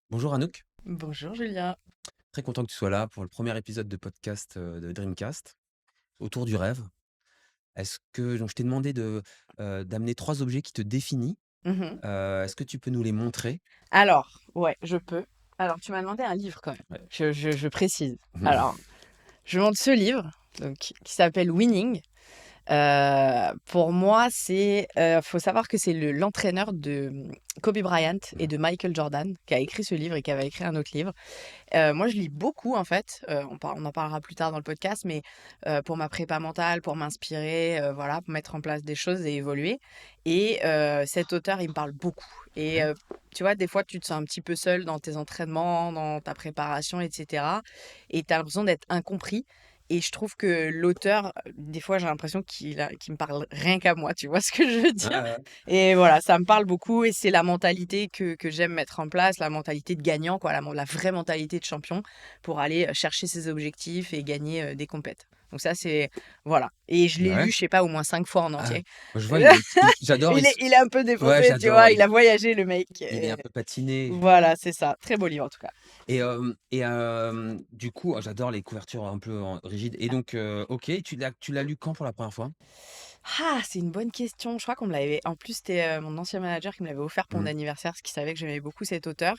Bonjour Anouk, Bonjour Julien. très content que tu sois là pour le premier épisode de podcast de Dreamcast, autour du rêve. Donc je t'ai demandé d'amener 3 objets qui te définissent. Mhm. Est-ce que tu peux nous les montrer? Alors, ouais, je peux. Alors, tu m'as demandé un livre quand même. Ouais. Je précise. Alors, je montre ce livre donc, qui s'appelle Winning. Pour moi, faut savoir que c'est l'entraîneur de Kobe Bryant et de Michael Jordan qui a écrit ce livre et qui avait écrit un autre livre. Moi, je lis beaucoup en fait. On en parlera plus tard dans le podcast, mais pour ma prépa mentale, pour m'inspirer, voilà, pour mettre en place des choses et évoluer. Et cet auteur, il me parle beaucoup. Et Ouais. tu vois, des fois, tu te sens un petit peu seul dans tes entraînements, dans ta préparation, etc. Et tu as l'impression d'être incompris. Et je trouve que l'auteur, des fois, j'ai l'impression qu'il me parle rien qu'à moi, tu vois ce que je veux dire? Ouais. Et voilà, ça me parle beaucoup et c'est la mentalité que j'aime mettre en place, la mentalité de gagnant, quoi, la vraie mentalité de champion pour aller chercher ses objectifs et gagner des compètes. Donc ça, c'est... Voilà. Et je l'ai Ouais. lu, je sais pas, au moins 5 fois en Ah, entier. moi, je vois, j'adore. Il est un peu Ouais, défoncé, tu j'adore. vois, il a voyagé le mec. Il est un peu patiné. Voilà, c'est ça. Très beau livre en tout cas. Du coup, j'adore les couvertures un peu rigides. Et donc, ok, tu l'as lu quand pour la première fois? Ah, c'est une bonne question. Je crois qu'on me l'avait... En plus, c'était mon ancien manager qui me l'avait offert pour mon Hmm, anniversaire, parce qu'il savait que j'aimais beaucoup cet auteur.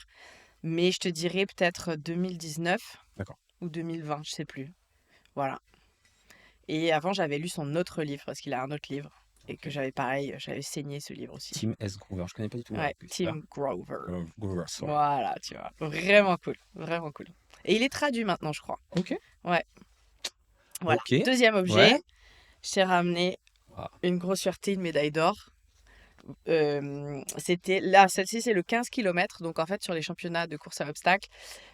Mais je te dirais peut-être 2019 D'accord. ou 2020, je sais plus. Voilà. Et avant, j'avais lu son autre livre, parce qu'il a un autre livre. Et que Ok. j'avais pareil, j'avais saigné ce livre aussi. Tim S. Grover, je connais pas du tout. Ouais, Ok, super. Tim Grover. Grover, ouais. Voilà, tu vois. Vraiment cool. Vraiment cool. Et il est traduit maintenant, je crois. Ok. Ouais, voilà. Ok. Deuxième Ouais. objet, je t'ai ramené Ah, une grosse fierté, une médaille d'or. C'était là, celle-ci, c'est le 15 km. Donc, en fait, sur les championnats de course à obstacles,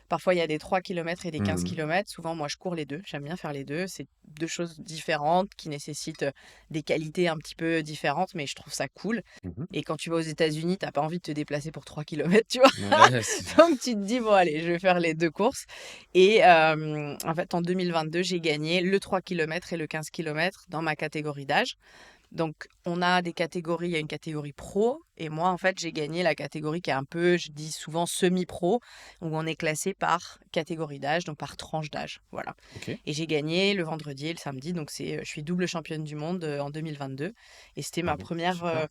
parfois il y a des 3 km et des 15 hmm, km. Souvent, moi, je cours les deux. J'aime bien faire les deux. C'est deux choses différentes qui nécessitent des qualités un petit peu différentes, mais je trouve ça cool. mhm. Et quand tu vas aux États-Unis, t'as pas envie de te déplacer pour 3 km, tu vois. Ouais, Donc, tu te dis, bon, allez, je vais faire les deux courses. Et en fait, en 2022, j'ai gagné le 3 km et le 15 km dans ma catégorie d'âge. Donc, on a des catégories, il y a une catégorie pro, et moi, en fait, j'ai gagné la catégorie qui est un peu, je dis souvent semi-pro, où on est classé par catégorie d'âge, donc par tranche d'âge, voilà. ok. Et j'ai gagné le vendredi et le samedi, donc je suis double championne du monde en 2022, et c'était ma Bravo, première, super.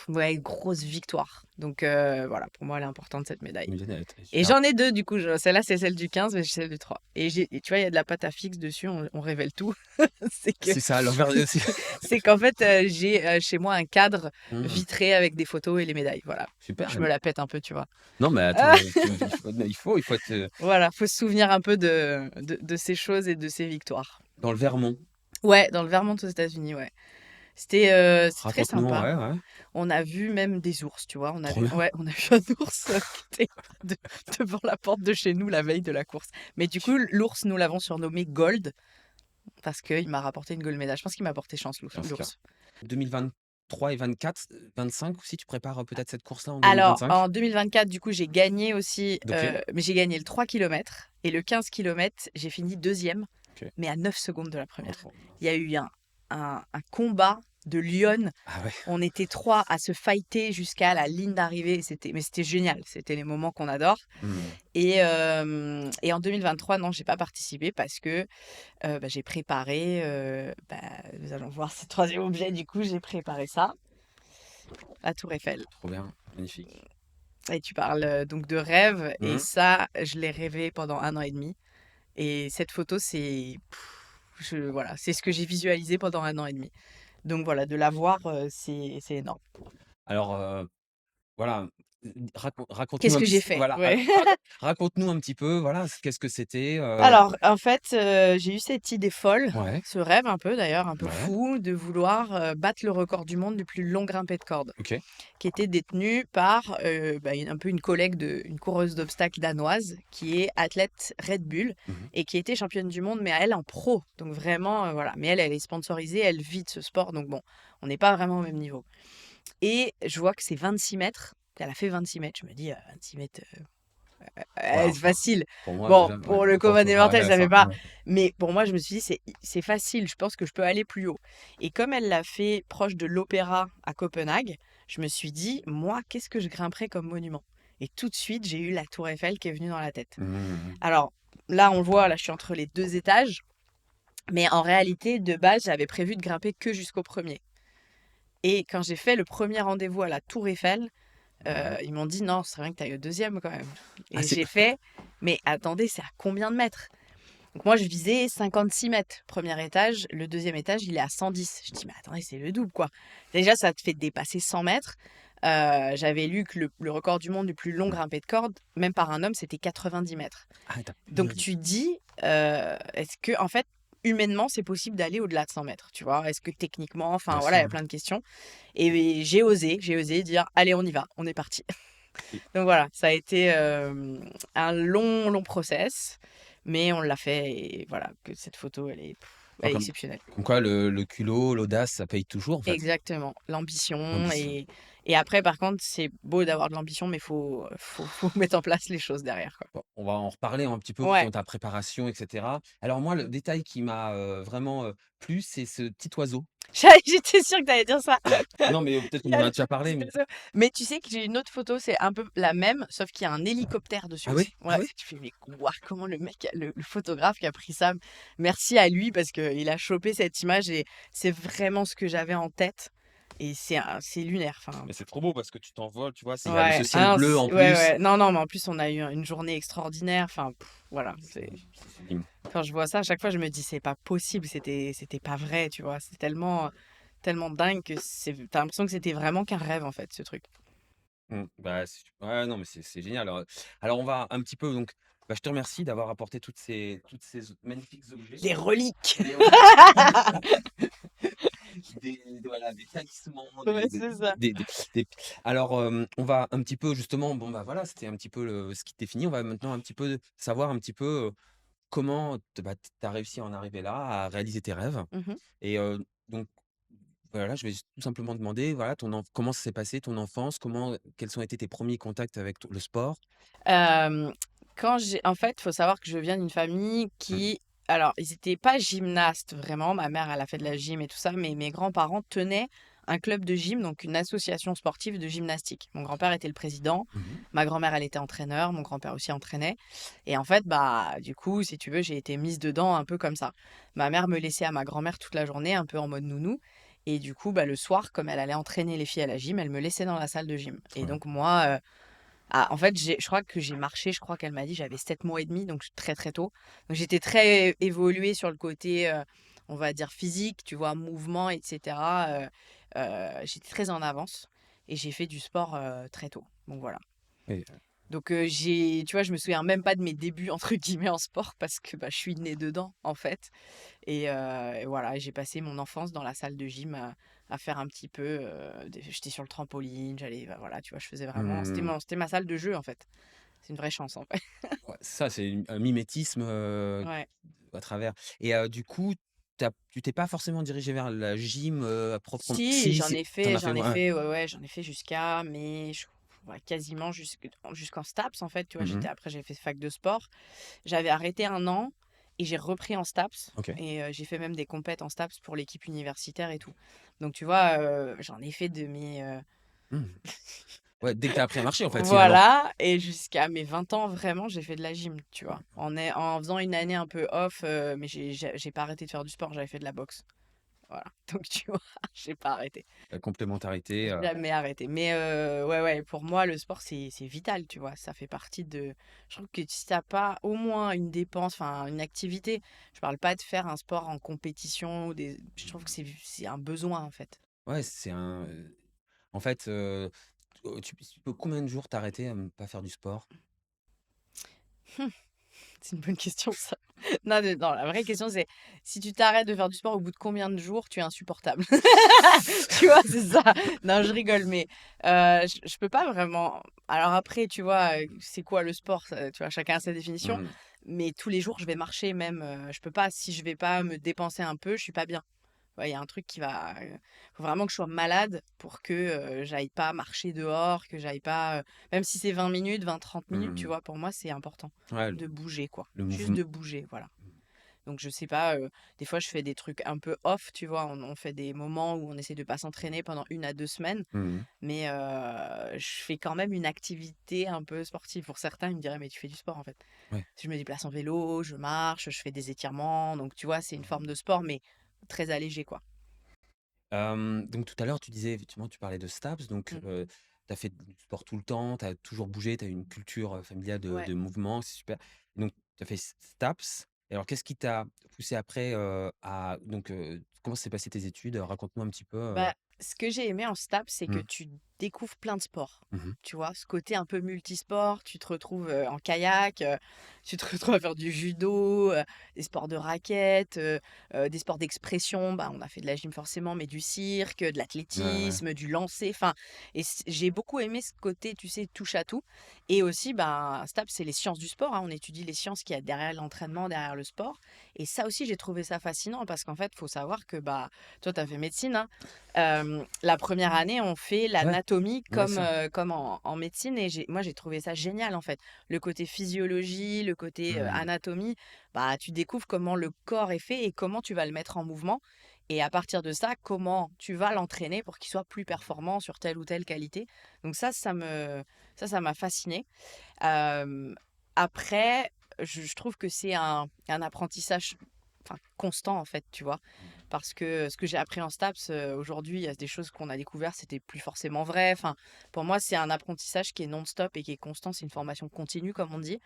ouais, grosse victoire. Donc, voilà, pour moi, elle est importante, cette médaille. Elle est Et super. j'en ai deux, du coup. Celle-là, c'est celle du 15, mais j'ai celle du 3. Et tu vois, il y a de la pâte à fixe dessus, on révèle tout. C'est que C'est ça, l'envers. c'est qu'en fait, j'ai chez moi un cadre Hmm, vitré avec des photos et les médailles. Voilà. super. Je me la pète un peu, tu vois. Non, mais attends, Ah, il faut être voilà, faut se souvenir un peu de ces choses et de ces victoires. dans le Vermont. Ouais, dans le Vermont aux États-Unis, ouais. C'est très Raconte-nous, sympa. ouais, ouais. On a vu même des ours, tu vois. Trop bien. Ouais, on a vu un ours qui était de- devant la porte de chez nous la veille de la course. Mais du coup, l'ours, nous l'avons surnommé Gold parce qu'il m'a rapporté une gold medal. Je pense qu'il m'a porté chance, Dans ce cas. l'ours. 2023 et 24, 25 aussi, tu prépares peut-être cette course-là en Alors, 2025? en 2024, du coup, j'ai gagné aussi, Ok. mais j'ai gagné le 3 km et le 15 km, j'ai fini deuxième, Ok. mais à 9 secondes de la Oh, première. trop. Il y a eu un combat de lionnes. Ah ouais. On était trois à se fighter jusqu'à la ligne d'arrivée. Mais c'était génial. C'était les moments qu'on adore. Hmm. Et en 2023, non, j'ai pas participé parce que j'ai préparé. Nous allons voir ce troisième objet. Du coup, j'ai préparé ça, la Tour Eiffel. Trop bien. Magnifique. Et tu parles donc de rêve. Et Hmm. ça, je l'ai rêvé pendant 1 an et demi. Et cette photo, voilà, c'est ce que j'ai visualisé pendant 1 an et demi. Donc voilà, de la voir, c'est énorme. Alors, voilà, raconte-nous Qu'est-ce un que petit j'ai fait? voilà, Ouais. raconte-nous un petit peu, voilà, qu'est-ce que c'était, Alors, en fait, j'ai eu cette idée folle, ouais, ce rêve un peu d'ailleurs, un peu ouais, fou, de vouloir battre le record du monde du plus long grimpé de corde, OK. qui était détenu par un peu une collègue, une coureuse d'obstacles danoise, qui est athlète Red Bull Mmh. et qui était championne du monde, mais elle en pro. Donc vraiment, voilà. Mais elle est sponsorisée, elle vit de ce sport. Donc bon, on n'est pas vraiment au même niveau. Et je vois que c'est 26 mètres. Elle a fait 26 mètres. Je me dis, 26 mètres, Waouh! C'est facile. Pour moi Bon, déjà, ouais, pour le autant commun des mortels, comparer à ça fait ça. pas. Ouais. Mais pour moi, je me suis dit, c'est facile. Je pense que je peux aller plus haut. Et comme elle l'a fait proche de l'opéra à Copenhague, je me suis dit, moi, qu'est-ce que je grimperais comme monument? Et tout de suite, j'ai eu la Tour Eiffel qui est venue dans la tête. Mmh mh, mmh. Alors là, on le voit, là, je suis entre les 2 étages. Mais en réalité, de base, j'avais prévu de grimper que jusqu'au premier. Et quand j'ai fait le premier rendez-vous à la Tour Eiffel, Ouais. ils m'ont dit: «Non, c'est vrai que tu ailles au deuxième quand même». Ah Et c'est j'ai fait: «Mais attendez, c'est à combien de mètres?» Donc moi, je visais 56 mètres, premier étage. Le deuxième étage, il est à 110. Je dis: «Mais attendez, c'est le double, quoi». Déjà, ça te fait dépasser 100 mètres. J'avais lu que le record du monde du plus long mmh. grimpé de corde, même par un homme, c'était 90 mètres. Ah tu Donc purée. tu dis, est-ce que en fait, humainement, c'est possible d'aller au-delà de 100 mètres, tu vois? Est-ce que techniquement, enfin Bien voilà, il sûr, y a hein. plein de questions. Et j'ai osé dire: «Allez, on y va, on est parti». Et Donc voilà, ça a été, un long, long process, mais on l'a fait et voilà, que cette photo, bah, elle est exceptionnelle. comme quoi le culot, l'audace, ça paye toujours en fait. Exactement, l'ambition. L'ambition. Et après par contre, c'est beau d'avoir de l'ambition, mais faut mettre en place les choses derrière, quoi. Bon, on va en reparler un petit peu Ouais. dans ta préparation et cetera. Alors moi, le détail qui m'a, vraiment, plu, c'est ce petit oiseau. J'étais sûre que tu allais dire ça. Non, mais peut-être Il qu'on y en a a le déjà parlé, petit mais oiseau. Mais tu sais que j'ai une autre photo, c'est un peu la même, sauf qu'il y a un hélicoptère dessus ah oui? aussi. Ah Ouais, oui? tu fais: «Mais waouh, comment le mec le photographe qui a pris ça». Merci à lui parce qu'il a chopé cette image et c'est vraiment ce que j'avais en tête et c'est lunaire, enfin, Mais c'est trop beau parce que tu t'envoles, tu vois? C'est il y a le ce ouais, ciel ah non, bleu en ouais, plus. ouais. Non, non, mais en plus, on a eu une journée extraordinaire, enfin, voilà, C'est sublime. quand je vois ça, à chaque fois, je me dis: «C'est pas possible, c'était pas vrai», tu vois? C'est tellement, tellement dingue que tu l'impression que c'était vraiment qu'un rêve, en fait, ce truc. Bah, ouais, non, mais c'est génial. Alors on va un petit peu donc bah, je te remercie d'avoir apporté toutes ces magnifiques objets. Les reliques! Des reliques, voilà, des talismans, Ouais, c'est ça. des alors, on va un petit peu justement bon, bah, voilà, c'était un petit peu ce qui te définit. On va maintenant un petit peu savoir un petit peu, comment tu as réussi à en arriver là, à réaliser tes rêves Mmh mh. et donc voilà, je vais tout simplement demander, voilà, comment ça s'est passé ton enfance? Quels ont été tes premiers contacts avec le sport? Hem, Quand j'ai en fait, faut savoir que je viens d'une famille Mmh. qui alors ils étaient pas gymnastes vraiment. Ma mère, elle a fait de la gym et tout ça, mais mes grands-parents tenaient un club de gym, donc une association sportive de gymnastique. Mon grand-père était le président, Mmh. ma grand-mère, elle était entraîneur, mon grand-père aussi entraînait et en fait, bah, du coup, si tu veux, j'ai été mise dedans un peu comme ça. Ma mère me laissait à ma grand-mère toute la journée, un peu en mode nounou et du coup, bah, le soir, comme elle allait entraîner les filles à la gym, elle me laissait dans la salle de gym et Trop bien. donc moi, ah, en fait, je crois que j'ai marché, je crois qu'elle m'a dit, j'avais 7 mois et demi, donc très, très tôt. Donc j'étais très évoluée sur le côté, on va dire physique, tu vois? Mouvement et cetera, j'étais très en avance et j'ai fait du sport, très tôt. Donc voilà. Et Donc tu vois, je me souviens même pas de mes «débuts» entre guillemets en sport parce que, bah, je suis née dedans, en fait et voilà, j'ai passé mon enfance dans la salle de gym à faire un petit peu, j'étais sur le trampoline, j'allais, bah, voilà, tu vois? Je faisais vraiment mmh, c'était ma salle de jeu, en fait. C'est une vraie chance, en fait. ouais, ça, c'est un mimétisme, Ouais. à travers et du coup, tu t'es pas forcément dirigé vers la gym, à proprement Si, si, si, tu as fait, ouais. ouais, ouais, j'en ai fait jusqu'à mais ouais, quasiment jusqu'en STAPS, en fait, tu vois? Mmh mh. Après j'ai fait fac de sport. J'avais arrêté un an et j'ai repris en STAPS OK. et j'ai fait même des compètes en STAPS pour l'équipe universitaire et tout. Donc tu vois, j'en ai fait de mes, Mmh. Ouais, dès que tu as appris à marcher, en fait, finalement? voilà et jusqu'à mes 20 ans, vraiment, j'ai fait de la gym, tu vois? En faisant une année un peu off, mais j'ai pas arrêté de faire du sport, j'avais fait de la boxe. Voilà, donc tu vois, j'ai pas arrêté. La complémentarité, Jamais arrêté. Mais ouais, ouais, pour moi, le sport, c'est vital, tu vois? Ça fait partie de je trouve que si tu pas au moins une dépense, enfin une activité, je parle pas de faire un sport en compétition ou des je trouve que c'est un besoin, en fait. ouais, en fait, tu peux combien de jours t'arrêter à ne pas faire du sport? C'est une bonne question ça. Non, la vraie question c'est si tu t'arrêtes de faire du sport au bout de combien de jours, tu es insupportable? Tu vois? C'est ça. Non, je rigole, mais je peux pas vraiment alors après, tu vois, c'est quoi le sport? Ça tu vois, chacun a sa définition, Mmh. mais tous les jours, je vais marcher même, je peux pas si je vais pas me dépenser un peu, je suis pas bien. Ouais, il y a un truc qui va, faut vraiment que je sois malade pour que, j'aille pas marcher dehors, que j'aille pas, même si c'est 20 minutes, 20-30 minutes, tu Mmh. vois? Pour moi, c'est important Ouais, de bouger, quoi. le Juste mouvement. de bouger, voilà. Donc je sais pas, des fois je fais des trucs un peu off, tu vois? On fait des moments où on essaie de pas s'entraîner pendant 1 à 2 semaines, Mmh. mais je fais quand même une activité un peu sportive. Pour certains, ils me diraient: «Mais tu fais du sport, en fait». Ouais. Je me déplace en vélo, je marche, je fais des étirements, donc tu vois? C'est une forme de sport, mais très allégé, quoi. Donc tout à l'heure, tu disais effectivement, tu parlais de STAPS, donc Mmh. tu as fait du sport tout le temps, tu as toujours bougé, tu as une culture, familiale de Ouais. mouvement, c'est super. Donc tu as fait STAPS et alors qu'est-ce qui t'a poussé après, à donc comment s'est passé tes études? Raconte-moi un petit peu, Bah, ce que j'ai aimé en STAPS, c'est que Mmh. tu découvres plein de sports. Mmh mh. Tu vois? Ce côté un peu multisport, tu te retrouves, en kayak, tu te retrouves à faire du judo, des sports de raquettes, des sports d'expression. Bah, on a fait de la gym forcément, mais du cirque, de Ouais, ouais. l'athlétisme, du lancer, enfin et j'ai beaucoup aimé ce côté, tu sais, touche à tout et aussi, ben, STAPS, c'est les sciences du sport, hein. On étudie les sciences qu'il y a derrière l'entraînement, derrière le sport et ça aussi, j'ai trouvé ça fascinant parce qu'en fait, faut savoir que, bah, toi, tu as fait médecine, hein? La première année, on fait Ouais, l'anatomie ouais, comme, ça. comme en médecine et j'ai trouvé ça génial, en fait. Le côté physiologie, le côté, Mmh. anatomie, bah, tu découvres comment le corps est fait et comment tu vas le mettre en mouvement et à partir de ça, comment tu vas l'entraîner pour qu'il soit plus performant sur telle ou telle qualité. Donc ça m'a fascinée. Hem, Après, je trouve que c'est un apprentissage, enfin, constant, en fait, tu vois? Parce que ce que j'ai appris en STAPS, aujourd'hui, il y a des choses qu'on a découvert, c'était plus forcément vrai. Enfin, pour moi, c'est un apprentissage qui est non-stop et qui est constant. C'est une formation continue, comme on dit.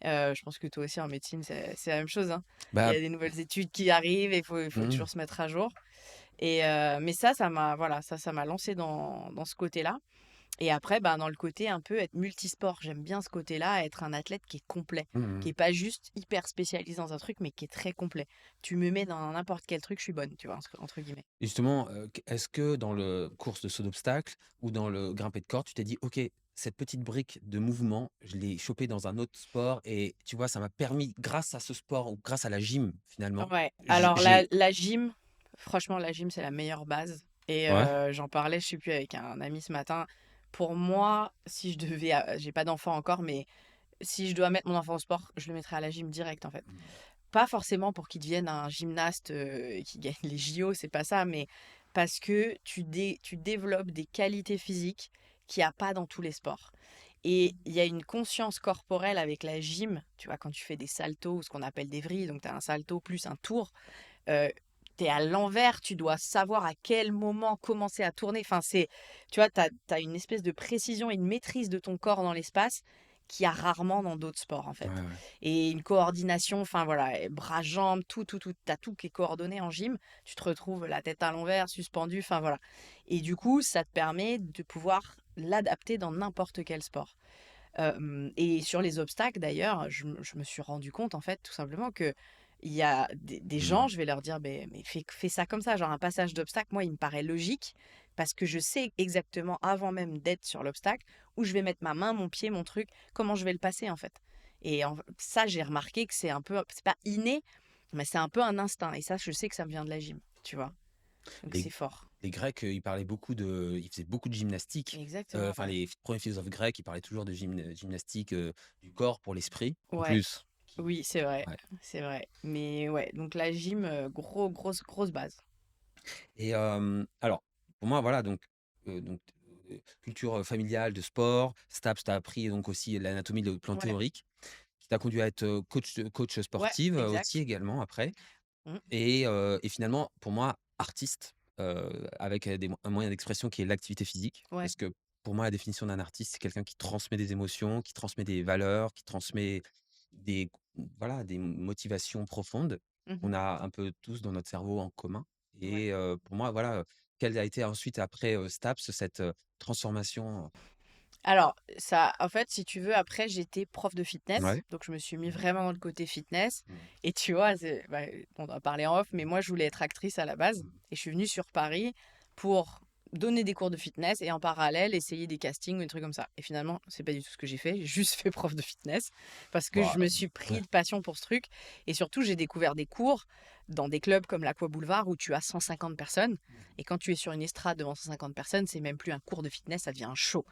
Je pense que toi aussi, en médecine, c'est la même chose, hein? Il y Bah, a des nouvelles études qui arrivent et il faut mmh. toujours se mettre à jour et mais ça m'a voilà, ça m'a lancé dans ce côté-là et après, ben, dans le côté un peu être multisport, j'aime bien ce côté-là, être un athlète qui est complet, Mmh qui mh. est pas juste hyper spécialisé dans un truc, mais qui est très complet. Tu me mets dans n'importe quel truc, je suis bonne, tu vois? Entre guillemets. Et justement, est-ce que dans le course de saut d'obstacle ou dans le grimpé de corde, tu t'es dit: «OK, cette petite brique de mouvement, je l'ai chopée dans un autre sport et tu vois, ça m'a permis grâce à ce sport ou grâce à la gym finalement, Ouais, alors la j'ai» la gym, franchement, la gym, c'est la meilleure base et ouais? j'en parlais, je sais plus, avec un ami ce matin. Pour moi, si je devais, j'ai pas d'enfant encore, mais si je dois mettre mon enfant au sport, je le mettrais à la gym direct, en fait. Mmh. Pas forcément pour qu'il devienne un gymnaste, et qu'il gagne les JO, c'est pas ça, mais parce que tu développes des qualités physiques qu'il y a pas dans tous les sports et il y a une conscience corporelle avec la gym, tu vois? Quand tu fais des saltos ou ce qu'on appelle des vrilles, donc tu as un salto plus un tour, heu, tu es à l'envers, tu dois savoir à quel moment commencer à tourner. Enfin, tu vois? Tu as une espèce de précision et une maîtrise de ton corps dans l'espace qu'il y a rarement dans d'autres sports, en Ouais, fait ouais. et une coordination, enfin voilà, bras, jambes, tout, tu as tout qui est coordonné en gym. Tu te retrouves la tête à l'envers, suspendu, enfin voilà et du coup, ça te permet de pouvoir l'adapter dans n'importe quel sport. Et sur les obstacles d'ailleurs, je me suis rendu compte en fait tout simplement que il y a des gens, Mmh. je vais leur dire: mais fais ça comme ça», genre un passage d'obstacle, moi il me paraît logique parce que je sais exactement avant même d'être sur l'obstacle où je vais mettre ma main, mon pied, mon truc, comment je vais le passer en fait. Et ça j'ai remarqué que c'est pas inné, mais c'est un peu un instinct et ça je sais que ça me vient de la gym, tu vois? Donc c'est Les fort. les Grecs, ils faisaient beaucoup de gymnastique. Exactement, Enfin ouais. les premiers philosophes grecs, ils parlaient toujours de gymnastique, du corps pour l'esprit, en Ouais. plus. Oui, c'est vrai, Ouais. c'est vrai. Mais ouais, donc la gym, grosse base. Et alors, pour moi, voilà, donc culture, familiale de sport, STAPS, tu as appris donc aussi l'anatomie, le plan Ouais, théorique, qui t'a conduit à être, coach ouais, sportive, aussi exact. également après Mmh, et finalement, pour moi, artiste, avec, un moyen d'expression qui est l'activité physique. ouais. Parce que pour moi, la définition d'un artiste, c'est quelqu'un qui transmet des émotions, qui transmet des valeurs, qui transmet des voilà, des motivations profondes Mmh. qu'on a un peu tous dans notre cerveau en commun Ouais. et pour moi, voilà, quelle a été ensuite après, STAPS, cette, transformation? Alors ça en fait, si tu veux, après j'étais prof de fitness, Ouais. donc je me suis mis vraiment dans le côté fitness Mmh. et tu vois, on en a parlé en off, mais moi je voulais être actrice à la base Mmh. et je suis venue sur Paris pour donner des cours de fitness et en parallèle essayer des castings ou des trucs comme ça. Et finalement, c'est pas du tout ce que j'ai fait. J'ai juste fait prof de fitness parce que Bah, je me suis ouais. pris de passion pour ce truc. Et surtout, j'ai découvert des cours dans des clubs comme l'Aqua Boulevard où tu as 150 personnes. Et quand tu es sur une estrade devant 150 personnes, c'est même plus un cours de fitness, ça devient un show.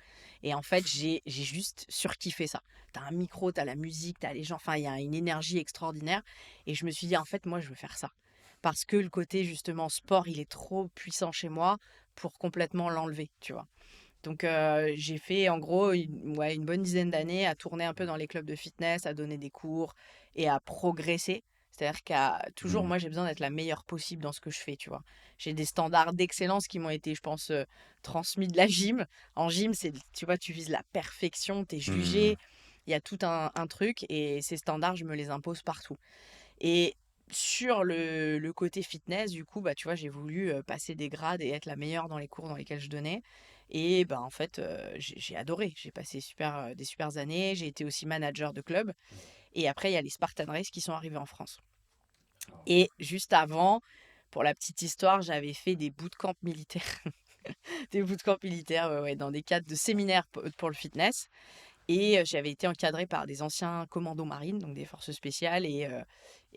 Et en fait, j'ai juste surkiffé ça. T'as un micro, t'as la musique, t'as les gens, enfin, il y a une énergie extraordinaire. Et je me suis dit, en fait, moi, je veux faire ça. Parce que le côté, justement, sport, il est trop puissant chez moi pour complètement l'enlever, tu vois. Donc, j'ai fait en gros ouais, une bonne dizaine d'années à tourner un peu dans les clubs de fitness, à donner des cours et à progresser. C'est-à-dire qu'à toujours, Mmh. moi, j'ai besoin d'être la meilleure possible dans ce que je fais, tu vois. J'ai des standards d'excellence qui m'ont été, je pense, transmis de la gym. En gym, c'est, tu vois, tu vises la perfection, tu es Mmh. jugé, il y a tout un truc et ces standards, je me les impose partout. Et sur le côté fitness, du coup, bah, tu vois, j'ai voulu, passer des grades et être la meilleure dans les cours dans lesquels je donnais et bah, en fait, j'ai adoré. J'ai passé des supers années. J'ai été aussi manager de club et après il y a les Spartan Race qui sont arrivés en France et juste avant, pour la petite histoire, j'avais fait des bootcamps militaires. Des bootcamps militaires, ouais, ouais, dans des cadres de séminaires pour le fitness et j'avais été encadrée par des anciens commandos marines, donc des forces spéciales et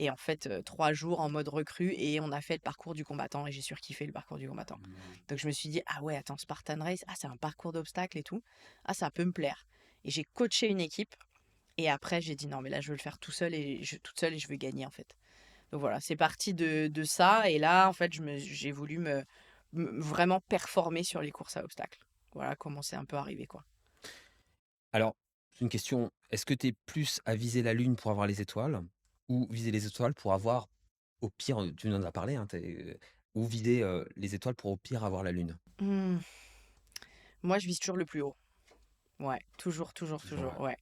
en fait, 3 jours en mode recrue et on a fait le parcours du combattant et j'ai surkiffé le parcours du combattant. Donc je me suis dit: «Ah ouais, attends, Spartan Race, ah c'est un parcours d'obstacles et tout. Ah ça peut me plaire» et j'ai coaché une équipe et après j'ai dit: «Non mais là je veux le faire tout seul et toute seule et je veux gagner en fait». Donc voilà, c'est parti de ça et là en fait j'ai voulu vraiment performer sur les courses à obstacles. Voilà comment c'est un peu arrivé, quoi. Alors, c'est une question, est-ce que tu es plus à viser la lune pour avoir les étoiles ou viser les étoiles pour avoir, au pire, tu nous en as parlé, hein, ou viser, les étoiles pour, au pire, avoir la lune? Mmh. Moi, je vise toujours le plus haut. Ouais, toujours, toujours, Toujours, toujours, ouais. ouais.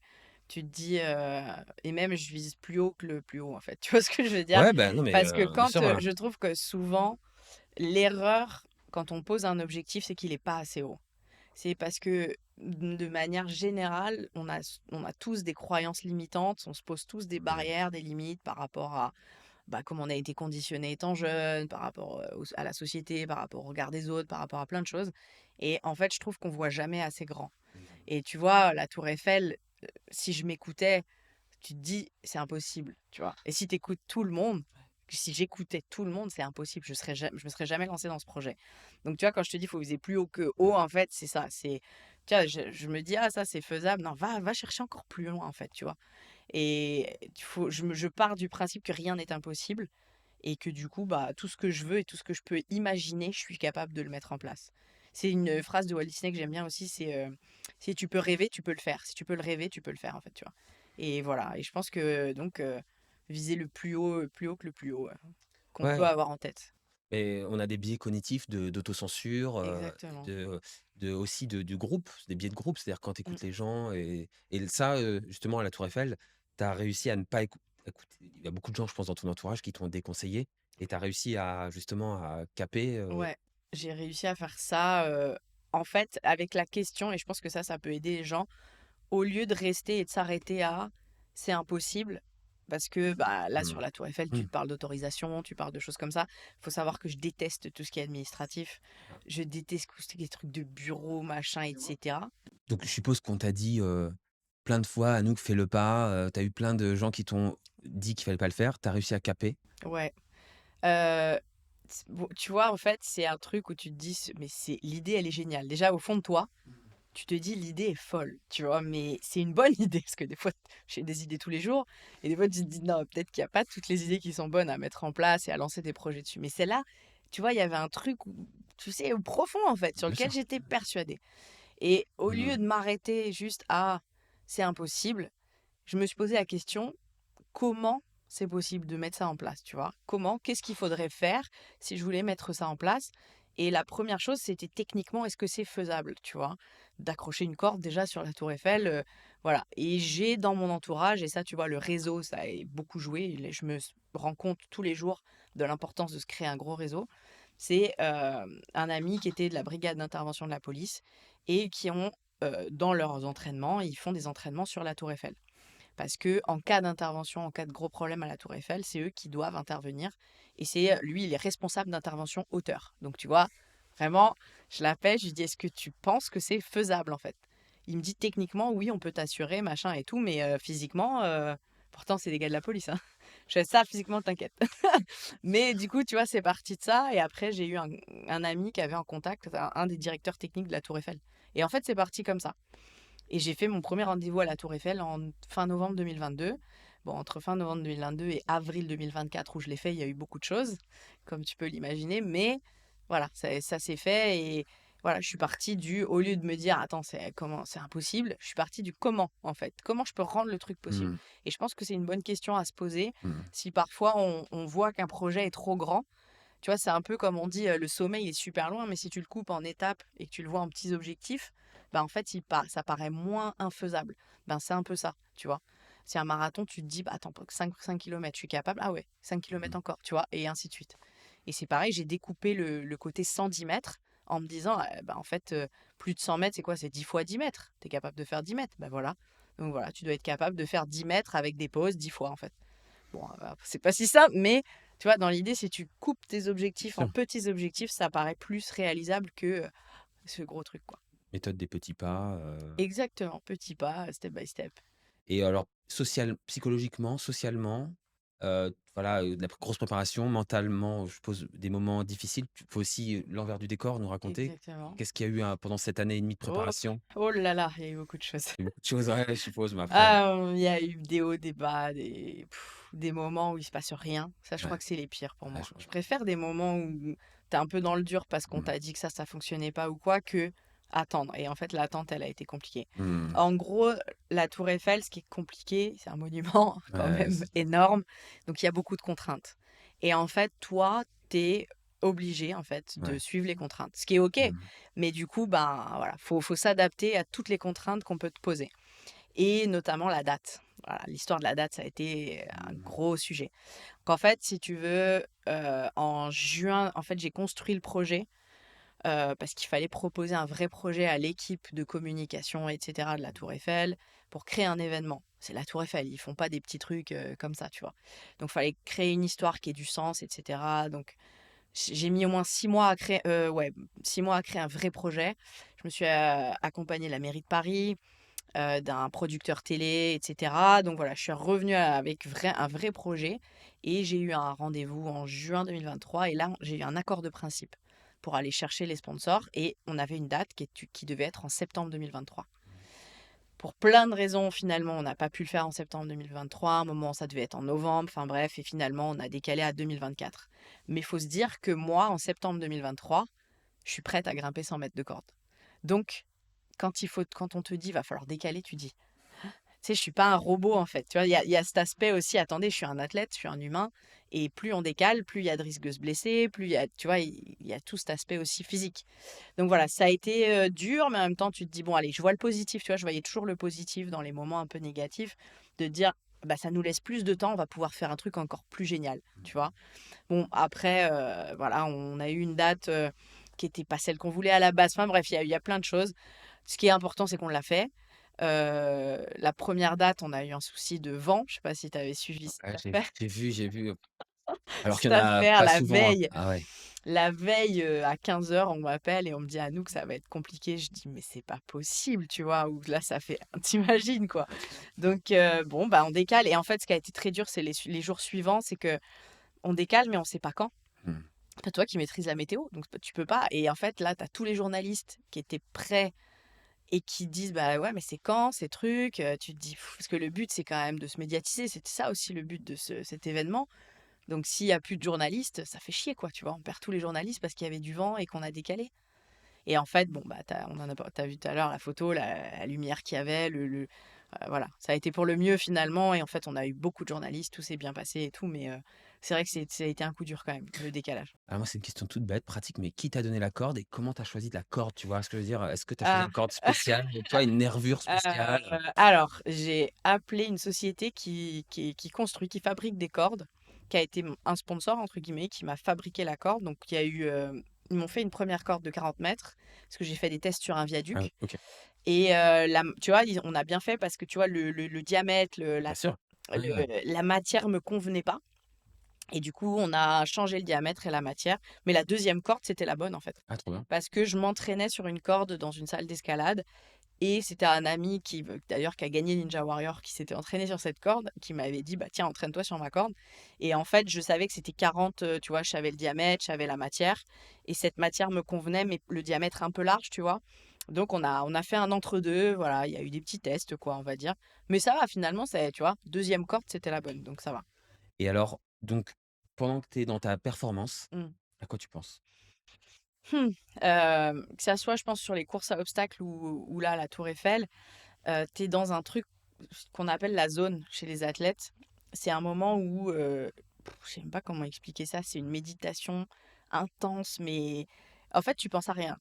Tu te dis, et même je vise plus haut que le plus haut, en fait. Tu vois ce que je veux dire? Ouais, bah, non, mais Parce que bien quand, sûr, hein. je trouve que souvent, l'erreur, quand on pose un objectif, c'est qu'il est pas assez haut. C'est parce que, de manière générale, on a tous des croyances limitantes, on se pose tous des Mmh. barrières, des limites par rapport à, bah, comment on a été conditionné étant jeune, par rapport, à la société, par rapport au regard des autres, par rapport à plein de choses et en fait, je trouve qu'on voit jamais assez grand. Et tu vois, la tour Eiffel, si je m'écoutais, tu te dis: «C'est impossible», tu vois? Et si tu écoutes tout le monde, si j'écoutais tout le monde, c'est impossible, je me serais jamais lancée dans ce projet. Donc tu vois, quand je te dis: «Faut viser plus haut que haut», en fait, c'est ça, c'est tu vois, je me dis: «Ah ça, c'est faisable». Non, va chercher encore plus loin, en fait, tu vois? Et je pars du principe que rien n'est impossible et que du coup, bah, tout ce que je veux et tout ce que je peux imaginer, je suis capable de le mettre en place. C'est une phrase de Walt Disney que j'aime bien aussi, c'est si tu peux rêver, tu peux le faire. Si tu peux le rêver, tu peux le faire, en fait, tu vois. Et voilà. Et je pense que donc viser le plus haut que le plus haut qu'on peut Ouais, avoir en tête. et on a des biais cognitifs d'autocensure, Exactement. aussi du groupe, des biais de groupe. C'est-à-dire quand tu Mm. écoutes les gens et ça, justement à la Tour Eiffel, tu as réussi à ne pas écouter, il y a beaucoup de gens, je pense, dans ton entourage qui t'ont déconseillé et tu as réussi à justement à caper, Ouais, j'ai réussi à faire ça. En fait, avec la question, et je pense que ça peut aider les gens. Au lieu de rester et de s'arrêter à «c'est impossible», parce que, bah, là, sur mmh, la tour Eiffel, tu mmh, te parles d'autorisation, tu parles de choses comme ça. Il faut savoir que je déteste tout ce qui est administratif. Je déteste tout ce qui est trucs de bureau, machin et cetera. donc je suppose qu'on t'a dit, plein de fois: «Anouk, fais le pas», tu as eu plein de gens qui t'ont dit qu'il fallait pas le faire, tu as réussi à caper? Ouais, heu, tu vois, en fait, c'est un truc où tu te dis: «Mais c'est l'idée, elle est géniale». Déjà, au fond de toi, tu te dis: «L'idée est folle», tu vois? Mais c'est une bonne idée parce que des fois, j'ai des idées tous les jours et des fois, tu te dis: «Non, peut-être qu'il y a pas toutes les idées qui sont bonnes à mettre en place et à lancer des projets dessus». Mais celle-là, tu vois, il y avait un truc où tu sais, au profond, en fait, sur Bien lequel sûr. j'étais persuadée et au lieu Mmh. de m'arrêter juste à: «C'est impossible», je me suis posé la question: «Comment c'est possible de mettre ça en place?» tu vois? Comment? Qu'est-ce qu'il faudrait faire si je voulais mettre ça en place? Et la première chose, c'était techniquement, est-ce que c'est faisable, tu vois? D'accrocher une corde déjà sur la tour Eiffel, voilà. Et j'ai dans mon entourage et ça, tu vois, le réseau, ça a beaucoup joué. Je me rends compte tous les jours de l'importance de se créer un gros réseau. C'est, un ami qui était de la brigade d'intervention de la police et qui ont, dans leurs entraînements, ils font des entraînements sur la tour Eiffel. Parce que en cas d'intervention, en cas de gros problème à la tour Eiffel, c'est eux qui doivent intervenir et c'est lui, il est responsable d'intervention hauteur. Donc tu vois, Vraiment, je l'appelle, je lui dis: «Est-ce que tu penses que c'est faisable, en fait?» Il me dit: «Techniquement, oui, on peut t'assurer, machin et tout, mais physiquement, pourtant c'est des gars de la police, hein». Je fais: «Ça, physiquement, t'inquiète». Mais du coup, tu vois, c'est parti de ça et après j'ai eu un ami qui avait un contact, un des directeurs techniques de la Tour Eiffel et en fait, c'est parti comme ça et j'ai fait mon premier rendez-vous à la Tour Eiffel en fin novembre 2022. Bon, entre fin novembre 2022 et avril 2024 où je l'ai fait, il y a eu beaucoup de choses, comme tu peux l'imaginer, mais voilà, ça s'est fait et voilà, je suis partie du au lieu de me dire: «Attends, c'est impossible», je suis partie du comment, en fait. Comment je peux rendre le truc possible? Mmh. Et je pense que c'est une bonne question à se poser Mmh. si parfois on voit qu'un projet est trop grand. Tu vois, c'est un peu comme on dit, le sommet, il est super loin, mais si tu le coupes en étapes et que tu le vois en petits objectifs, bah, en fait, ça paraît moins infaisable. Ben, c'est un peu ça, tu vois? C'est un marathon, tu te dis: «Bah, attends, 5 kilomètres, je suis capable. Ah ouais, 5 Mmh. kilomètres encore», tu vois? Et ainsi de suite. Et c'est pareil, j'ai découpé le côté 110 mètres en me disant: bah, en fait, plus de 100 mètres, c'est quoi? C'est 10 fois 10 mètres. Tu es capable de faire 10 mètres. Bah, voilà. Donc voilà, tu dois être capable de faire 10 mètres avec des pauses 10 fois, en fait. Bon, c'est pas si simple, mais tu vois, dans l'idée, si tu coupes tes Bien objectifs en sûr. petits objectifs, ça paraît plus réalisable que ce gros truc, quoi. Méthode des petits pas, Exactement, petits pas, step by step. et alors psychologiquement, socialement, voilà, de la grosse préparation, mentalement, je suppose des moments difficiles. Il faut aussi, l'envers du décor, nous raconter. Exactement. Qu'est-ce qu'il y a eu, pendant cette année et demie de Oh, préparation? oh là là, il y a eu beaucoup de choses. Il y a eu beaucoup de choses, ouais, je suppose, mais après Ah, il y a eu des hauts, des bas, des moments où il se passe rien. Ça, je ouais, crois que c'est les pires pour ouais, moi. je vois. Je préfère des moments où tu es un peu dans le dur parce qu'on Mmh. t'a dit que ça fonctionnait pas ou quoi, que attendre. Et en fait, l'attente, elle a été compliquée. Mmh. En gros, la Tour Eiffel, ce qui est compliqué, c'est un monument quand Ouais, même énorme. Donc, il y a beaucoup de contraintes. Et en fait, toi, tu es obligé en fait de ouais. suivre les contraintes, ce qui est OK. Mmh. Mais du coup, ben voilà, faut s'adapter à toutes les contraintes qu'on peut te poser et notamment la date. Voilà, l'histoire de la date, ça a été un Mmh. gros sujet. Qu'en fait, si tu veux, en juin, en fait, j'ai construit le projet parce qu'il fallait proposer un vrai projet à l'équipe de communication, et cetera, de la Tour Eiffel pour créer un événement. C'est la Tour Eiffel, ils font pas des petits trucs comme ça, tu vois. Donc, il fallait créer une histoire qui ait du sens, et cetera. Donc, j'ai mis au moins 6 mois à créer, ouais, 6 mois à créer un vrai projet. Je me suis accompagnée de la mairie de Paris, d'un producteur télé, et cetera. Donc voilà, je suis revenue avec un vrai projet et j'ai eu un rendez-vous en juin 2023 et là, j'ai eu un accord de principe pour aller chercher les sponsors et on avait une date qui devait être en septembre 2023. Pour plein de raisons, finalement, on n'a pas pu le faire en septembre 2023. À un moment, ça devait être en novembre. Enfin bref, et finalement, on a décalé à 2024. Mais il faut se dire que moi, en septembre 2023, je suis prête à grimper 100 mètres de corde. Donc, quand on te dit va falloir décaler, tu dis tu sais, je suis pas un robot en fait. Tu vois, il y a cet aspect aussi, attendez, je suis un athlète, je suis un humain, et plus on décale, plus il y a de risques de se blesser, plus il y a, tu vois, il y a tout cet aspect aussi physique. Donc voilà, ça a été dur, mais en même temps, tu te dis, bon, allez, je vois le positif, tu vois, je voyais toujours le positif dans les moments un peu négatifs, de dire, bah, ça nous laisse plus de temps, on va pouvoir faire un truc encore plus génial, tu vois. Bon, après, voilà, on a eu une date qui n'était pas celle qu'on voulait à la base. Enfin bref, il y a plein de choses. Ce qui est important, c'est qu'on l'a fait. La première date, on a eu un souci de vent. Je sais pas si tu avais suivi cette Ouais, affaire. j'ai vu, alors qu'il Cette y en a affaire, pas la souvent, hein. veille, Ah ouais. la veille à 15 heures, on m'appelle et on me dit: «À nous que ça va être compliqué». Je dis: «Mais c'est pas possible», tu vois? Ou là, ça fait t'imagines quoi? Donc bon, bah, on décale et en fait, ce qui a été très dur, c'est les jours suivants, c'est que on décale, mais on sait pas quand. Mmh. C'est pas toi qui maîtrise la météo, donc tu peux pas et en fait, là, tu as tous les journalistes qui étaient prêts et qui disent: «Bah, ouais, mais c'est quand ces trucs?» Tu te dis parce que le but, c'est quand même de se médiatiser. C'était ça aussi le but de cet événement. Donc s'il y a plus de journalistes, ça fait chier, quoi, tu vois? On perd tous les journalistes parce qu'il y avait du vent et qu'on a décalé et en fait, bon, bah, tu vu tout à l'heure la photo, la lumière qu'il y avait, voilà. Ça a été pour le mieux finalement et en fait, on a eu beaucoup de journalistes, tout s'est bien passé et tout, mais c'est vrai que ça a été un coup dur quand même, le décalage. Alors moi, c'est une question toute bête, pratique, mais qui t'a donné la corde et comment tu as choisi de la corde, tu vois ce que je veux dire? Est-ce que tu as choisi Ah! une corde spéciale, tu vois, une nervure spéciale? Alors, j'ai appelé une société qui construit, qui fabrique des cordes, qui a été un «sponsor» entre guillemets, qui m'a fabriqué la corde. Donc il y a eu, ils m'ont fait une première corde de 40 mètres parce que j'ai fait des tests sur un Ah, viaduc OK, et tu vois, on a bien fait parce que tu vois le diamètre, bien sûr. Ouais, ouais. la matière me convenait pas. Et du coup, on a changé le diamètre et la matière. Mais la deuxième corde, c'était la bonne, en fait. Ah, trop bien. Parce que je m'entraînais sur une corde dans une salle d'escalade. Et c'était un ami d'ailleurs, qui a gagné Ninja Warrior, qui s'était entraîné sur cette corde, qui m'avait dit, bah tiens, entraîne-toi sur ma corde. Et en fait, je savais que c'était 40, tu vois, je savais le diamètre, je savais la matière. Et cette matière me convenait, mais le diamètre un peu large, tu vois. Donc, on a fait un entre-deux, voilà, il y a eu des petits tests, quoi, on va dire. Mais ça va, finalement, tu vois, deuxième corde, c'était la bonne, donc ça va. Et alors, donc, pendant que tu es dans ta performance, Mm. à quoi tu penses? Hmm. Que ça soit, je pense, sur les courses à obstacles ou là, la Tour Eiffel, tu es dans un truc qu'on appelle la zone chez les athlètes. C'est un moment où, je sais même pas comment expliquer ça, c'est une méditation intense, mais en fait, tu penses à rien.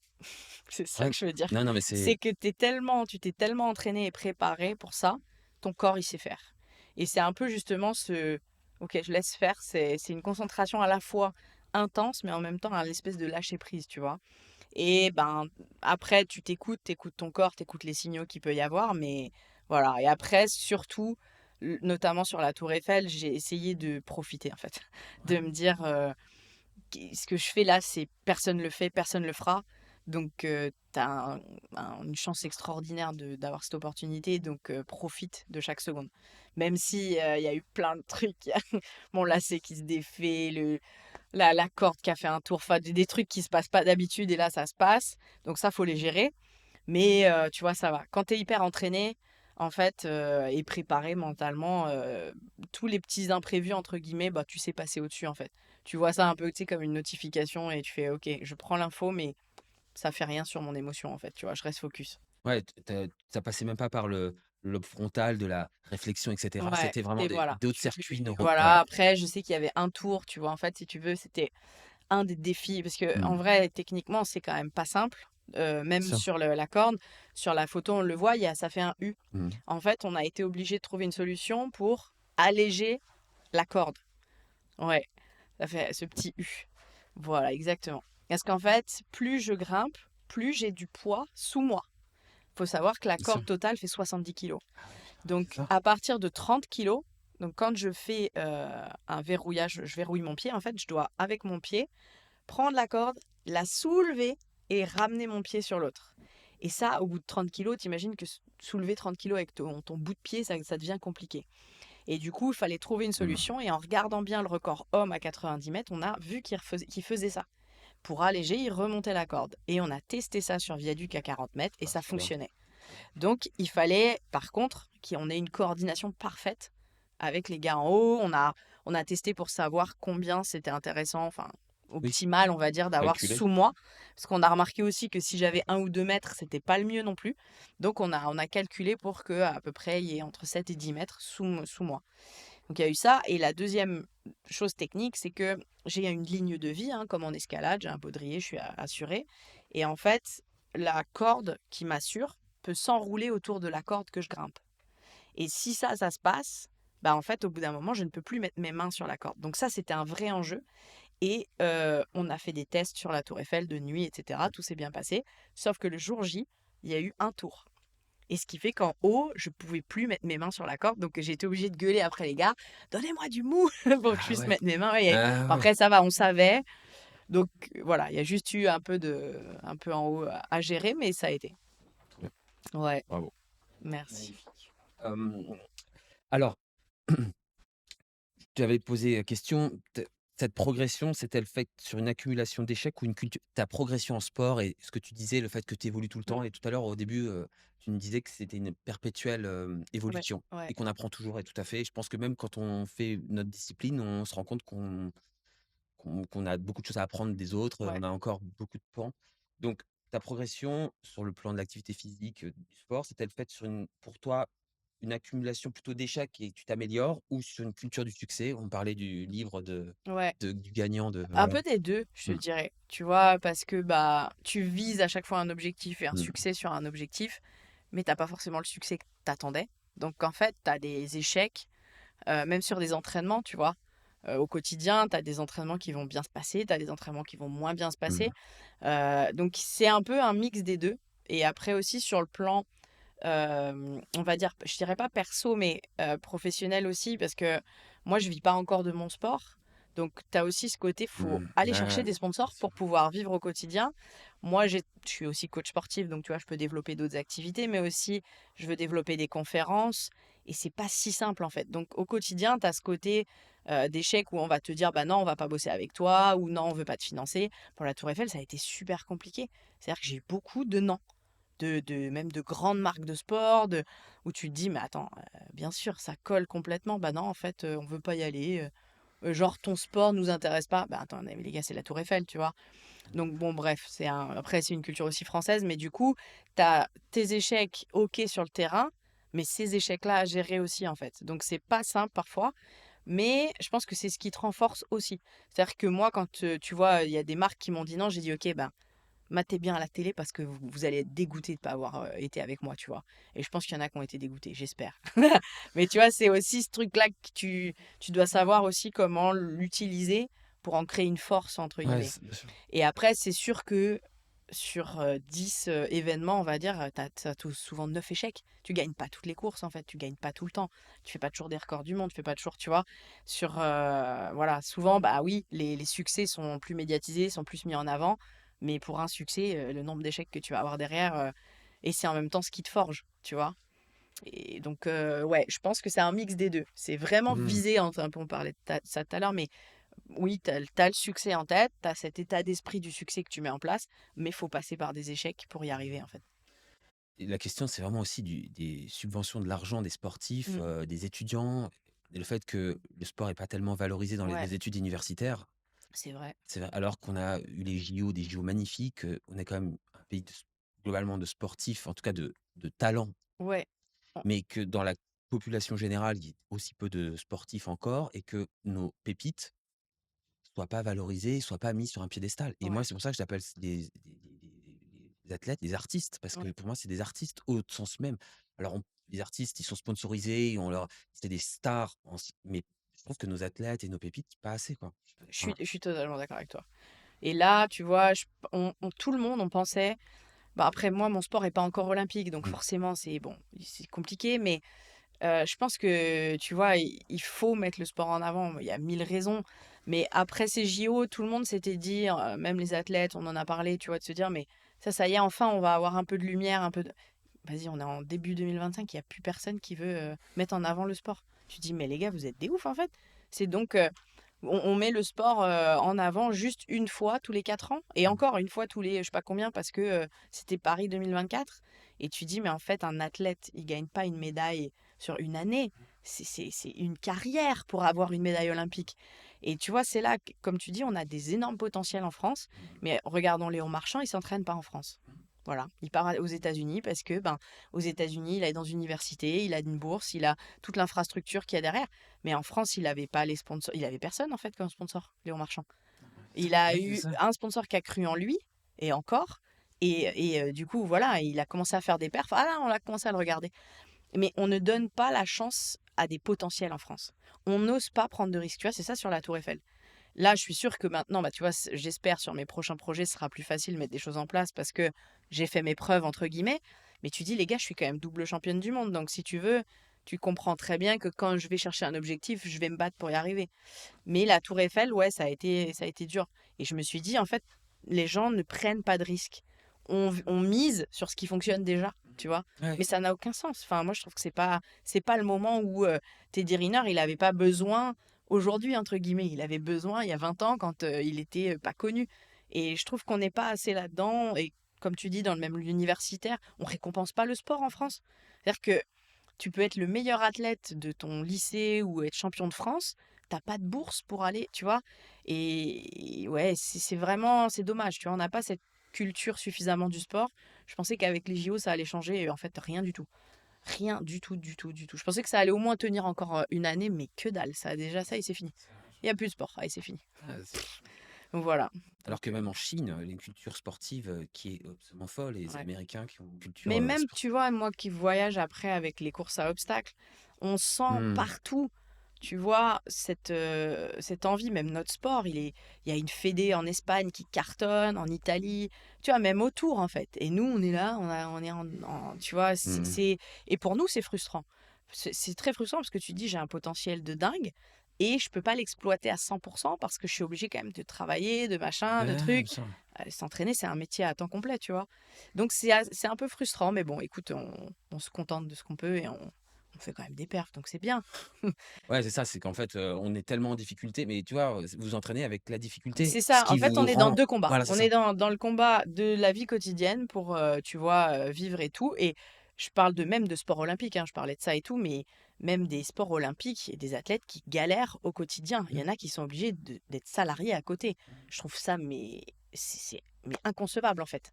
C'est ça Ouais, que je veux dire. non, non, mais C'est c'est que tu t'es tellement entraîné et préparé pour ça, ton corps, il sait faire. Et c'est un peu justement ok, je laisse faire, c'est une concentration à la fois intense, mais en même temps, un espèce de lâcher prise, tu vois. Et ben, après, tu t'écoutes ton corps, t'écoutes les signaux qu'il peut y avoir, mais voilà. Et après, surtout, notamment sur la Tour Eiffel, j'ai essayé de profiter, en fait. De ouais, me dire, ce que je fais là, c'est personne le fait, personne le fera. Donc, tu as une chance extraordinaire d'avoir cette opportunité. Donc, profite de chaque seconde. Même si il y a eu plein de trucs. Mon lacet qui se défait, la corde qui a fait un tour, enfin, des trucs qui se passent pas d'habitude et là, ça se passe. Donc, ça, faut les gérer. Mais tu vois, ça va. Quand tu es hyper entraîné, en fait, et préparé mentalement, tous les petits imprévus, entre guillemets, bah, tu sais passer au-dessus, en fait. Tu vois ça un peu, tu sais, comme une notification et tu fais, ok, je prends l'info, mais ça fait rien sur mon émotion, en fait. Tu vois, je reste focus. ouais, ça passait même pas par le lobe frontal de la réflexion et cetera. Ouais, C'était vraiment et voilà. d'autres circuits Voilà, ouais. après, je sais qu'il y avait un tour, tu vois. En fait, si tu veux, c'était un des défis, parce que en Mmh. vrai, techniquement, c'est quand même pas simple. Bien Même sûr. sur la corde, sur la photo, on le voit, ça fait un U. Mmh. En fait, on a été obligé de trouver une solution pour alléger la corde. Ouais, ça fait ce petit U. Voilà, exactement. Parce qu'en fait, plus je grimpe, plus j'ai du poids sous moi. Faut savoir que la Bien sûr. corde totale fait 70 kilos. C'est Donc, ça. à partir de 30 kilos, donc quand je fais un verrouillage, je verrouille mon pied, en fait, je dois, avec mon pied, prendre la corde, la soulever et ramener mon pied sur l'autre. Et ça, au bout de 30 kilos, t'imagines que soulever 30 kilos avec ton bout de pied, ça devient compliqué. Et du coup, il fallait trouver une Mmh. solution. Et en regardant bien le record homme à 90 mètres, on a vu qu'il faisait ça. Pour alléger, il remontait la corde. Et on a testé ça sur viaduc à 40 mètres et Ah, ça trop bien. fonctionnait. Donc, il fallait, par contre, qu'on ait une coordination parfaite avec les gars en haut. On a testé pour savoir combien c'était intéressant, enfin, Oui, optimal, on va dire, d'avoir calculé. sous moi. Parce qu'on a remarqué aussi que si j'avais 1 ou 2 mètres, c'était pas le mieux non plus. Donc, on a calculé pour qu'à peu près, il y ait entre 7 et 10 mètres sous moi. Donc, il y a eu ça. Et la deuxième chose technique, c'est que j'ai une ligne de vie, hein, comme en escalade, j'ai un baudrier, je suis assurée. Et en fait, la corde qui m'assure peut s'enrouler autour de la corde que je grimpe. Et si ça se passe, bah en fait, au bout d'un moment, je ne peux plus mettre mes mains sur la corde. Donc ça, c'était un vrai enjeu. Et on a fait des tests sur la Tour Eiffel de nuit, etc. Tout s'est bien passé. Sauf que le jour J, il y a eu un tour. Et ce qui fait qu'en haut, je pouvais plus mettre mes mains sur la corde. Donc j'ai été obligée de gueuler après les gars, donnez-moi du mou pour que je Ah puisse ouais. mettre mes mains. Ouais, Ah ouais. après, ça va, on savait. Donc voilà, il y a juste eu un peu en haut à gérer, mais ça a été. Trop bien. Ouais, Bravo. merci. Magnifique. Alors, tu avais posé la question, cette progression, c'est-elle faite sur une accumulation d'échecs ou une culture ta progression en sport et ce que tu disais, le fait que tu évolues tout le Mm. temps et tout à l'heure au début, tu me disais que c'était une perpétuelle, Ouais, évolution ouais, et qu'on apprend toujours et tout à fait. Je pense que même quand on fait notre discipline, on se rend compte qu'on a beaucoup de choses à apprendre des autres, ouais. on a encore beaucoup de pans. Donc ta progression sur le plan de l'activité physique, du sport, c'est-elle faite sur une pour toi, une accumulation plutôt d'échecs et tu t'améliores ou sur une culture du succès? On parlait du livre Ouais. du gagnant de Un voilà. peu des 2, je te Mmh, dirais. Tu vois? Parce que, bah, tu vises à chaque fois un objectif et un mmh, succès sur un objectif, mais t'as pas forcément le succès que t'attendais. Donc en fait, t'as des échecs, même sur des entraînements, tu vois? Au quotidien, t'as des entraînements qui vont bien se passer, t'as des entraînements qui vont moins bien se mmh, passer. Donc c'est un peu un mix des 2. Et après aussi sur le plan, on va dire, je dirais pas perso, mais professionnel aussi, parce que moi je vis pas encore de mon sport. Donc, tu as aussi ce côté, faut Mmh. aller chercher Ouais, des bien sponsors sûr. pour pouvoir vivre au quotidien. Moi, je suis aussi coach sportif, donc tu vois, je peux développer d'autres activités, mais aussi, je veux développer des conférences. Et c'est pas si simple, en fait. Donc, au quotidien, tu as ce côté d'échec où on va te dire, bah non, on va pas bosser avec toi, ou non, on veut pas te financer. Pour la Tour Eiffel, ça a été super compliqué. C'est-à-dire que j'ai eu beaucoup de non. Même de grandes marques de sport, où tu te dis, mais attends, bien sûr, ça colle complètement. Bah non, en fait, on veut pas y aller. Genre, ton sport nous intéresse pas. Bah attends, mais les gars, c'est la Tour Eiffel, tu vois. Donc bon, bref, après, c'est une culture aussi française, mais du coup, tu as tes échecs, ok, sur le terrain, mais ces échecs-là à gérer aussi, en fait. Donc c'est pas simple parfois, mais je pense que c'est ce qui te renforce aussi. C'est-à-dire que moi, quand tu vois, il y a des marques qui m'ont dit non, j'ai dit ok, ben matez bien à la télé parce que vous allez être dégoûtés de ne pas avoir été avec moi, tu vois. Et je pense qu'il y en a qui ont été dégoûtés, j'espère. Mais tu vois, c'est aussi ce truc-là que tu dois savoir aussi comment l'utiliser pour en créer une force, entre Ouais, guillemets. bien sûr. Et après, c'est sûr que sur 10 événements, on va dire, tu as souvent 9 échecs. Tu gagnes pas toutes les courses, en fait. Tu gagnes pas tout le temps. Tu fais pas toujours des records du monde. Tu fais pas toujours, tu vois. Voilà, souvent, bah oui, les succès sont plus médiatisés, sont plus mis en avant. Mais pour un succès, le nombre d'échecs que tu vas avoir derrière, et c'est en même temps ce qui te forge, tu vois. Et donc, ouais, je pense que c'est un mix des deux. C'est vraiment Mmh. visé, un peu, on parlait de ça tout à l'heure, mais oui, tu as le succès en tête, tu as cet état d'esprit du succès que tu mets en place, mais il faut passer par des échecs pour y arriver, en fait. Et la question, c'est vraiment aussi des subventions, de l'argent des sportifs, Mmh. des étudiants et le fait que le sport est pas tellement valorisé dans Ouais, les études universitaires. c'est vrai. C'est vrai, alors qu'on a eu les JO, des JO magnifiques, on est quand même un pays globalement de sportifs, en tout cas de talents, Ouais. Oh, mais que dans la population générale, il y ait aussi peu de sportifs encore et que nos pépites soient pas valorisées, soient pas mises sur un piédestal. Et moi, ouais, c'est pour ça que je l'appelle des athlètes, des artistes, parce que ouais. pour moi, c'est des artistes au sens même. Alors, les artistes, ils sont sponsorisés, c'est des stars, mais je trouve que nos athlètes et nos pépites, pas assez, quoi. Enfin, Je suis totalement d'accord avec toi. Et là, tu vois, tout le monde, on pensait. Bah après, moi, mon sport n'est pas encore olympique, donc mmh, forcément, c'est bon, c'est compliqué, mais je pense que, tu vois, il faut mettre le sport en avant. Il y a 1000 raisons. Mais après ces JO, tout le monde s'était dit, même les athlètes, on en a parlé, tu vois, de se dire, mais ça y est, enfin, on va avoir un peu de lumière, un peu de... Vas-y, on est en début 2025, il n'y a plus personne qui veut mettre en avant le sport. Tu te dis, mais les gars, vous êtes des ouf, en fait. C'est donc, on met le sport en avant juste une fois tous les 4 ans, et encore une fois tous les, je sais pas combien, parce que c'était Paris 2024. Et tu dis, mais en fait, un athlète, il gagne pas une médaille sur une année. C'est une carrière pour avoir une médaille olympique. Et tu vois, c'est là, comme tu dis, on a des énormes potentiels en France. Mais regardons Léon Marchand, il s'entraîne pas en France. Voilà, il part aux États-Unis parce que, ben, aux États-Unis, il est dans une université, il a une bourse, il a toute l'infrastructure qu'il y a derrière. Mais en France, il avait pas les sponsors, il avait personne en fait comme sponsor, Léon Marchand. Il a ouais, c'est eu ça. un sponsor qui a cru en lui, et encore. Du coup, voilà, il a commencé à faire des perfs. Ah là, on a commencé à le regarder. Mais on ne donne pas la chance à des potentiels en France. On n'ose pas prendre de risques. Tu vois, c'est ça sur la Tour Eiffel. Là, je suis sûre que maintenant, bah, tu vois, j'espère sur mes prochains projets, ce sera plus facile de mettre des choses en place parce que j'ai fait mes preuves, entre guillemets. Mais tu dis, les gars, je suis quand même double championne du monde. Donc, si tu veux, tu comprends très bien que quand je vais chercher un objectif, je vais me battre pour y arriver. Mais la Tour Eiffel, ouais, ça a été dur. Et je me suis dit, en fait, les gens ne prennent pas de risques. On mise sur ce qui fonctionne déjà, tu vois. Ouais. Mais ça n'a aucun sens. Enfin, moi, je trouve que c'est pas le moment où Teddy Riner, il n'avait pas besoin aujourd'hui, entre guillemets. Il avait besoin il y a 20 ans quand il était pas connu. Et je trouve qu'on n'est pas assez là-dedans. Et comme tu dis, dans le même universitaire, on récompense pas le sport en France. C'est-à-dire que tu peux être le meilleur athlète de ton lycée ou être champion de France, t'as pas de bourse pour aller, tu vois. Et ouais, c'est vraiment, c'est dommage, tu vois, on n'a pas cette culture suffisamment du sport. Je pensais qu'avec les JO, ça allait changer, et en fait, rien du tout. Rien du tout, du tout, du tout. Je pensais que ça allait au moins tenir encore une année, mais que dalle, ça déjà, ça, et c'est fini. Il n'y a plus de sport, allez, c'est fini. Ah, Donc voilà. alors Donc, que même en Chine, il y a une culture sportive, qui est absolument folle et les ouais. Américains qui ont une culture, Mais même, tu sportive. vois, moi qui voyage après avec les courses à obstacles, on sent Mmh. partout, tu vois, cette envie, même notre sport, il y a une fédé en Espagne qui cartonne, en Italie, tu vois, même autour en fait. Et nous, on est là, on est tu vois, Mmh. et pour nous, c'est frustrant. C'est très frustrant parce que tu te dis, j'ai un potentiel de dingue, et je peux pas l'exploiter à 100% parce que je suis obligée quand même de travailler, de machin, de Ouais, bien trucs. sûr. S'entraîner, c'est un métier à temps complet, tu vois? Donc c'est un peu frustrant, mais bon, écoute, on se contente de ce qu'on peut et on fait quand même des perfs, donc c'est bien. Ouais, c'est ça, c'est qu'en fait, on est tellement en difficulté, mais tu vois, vous vous entraînez avec la difficulté, C'est ce ça, en qui fait, vous on est dans rend 2 combats. voilà, c'est On ça. est dans le combat de la vie quotidienne pour, tu vois, vivre et tout, et je parle de même de sport olympique, hein, je parlais de ça et tout, mais même des sports olympiques, il y a des athlètes qui galèrent au quotidien. Il y Mmh. en a qui sont obligés d'être salariés à côté. Je trouve ça, mais mais inconcevable, en fait.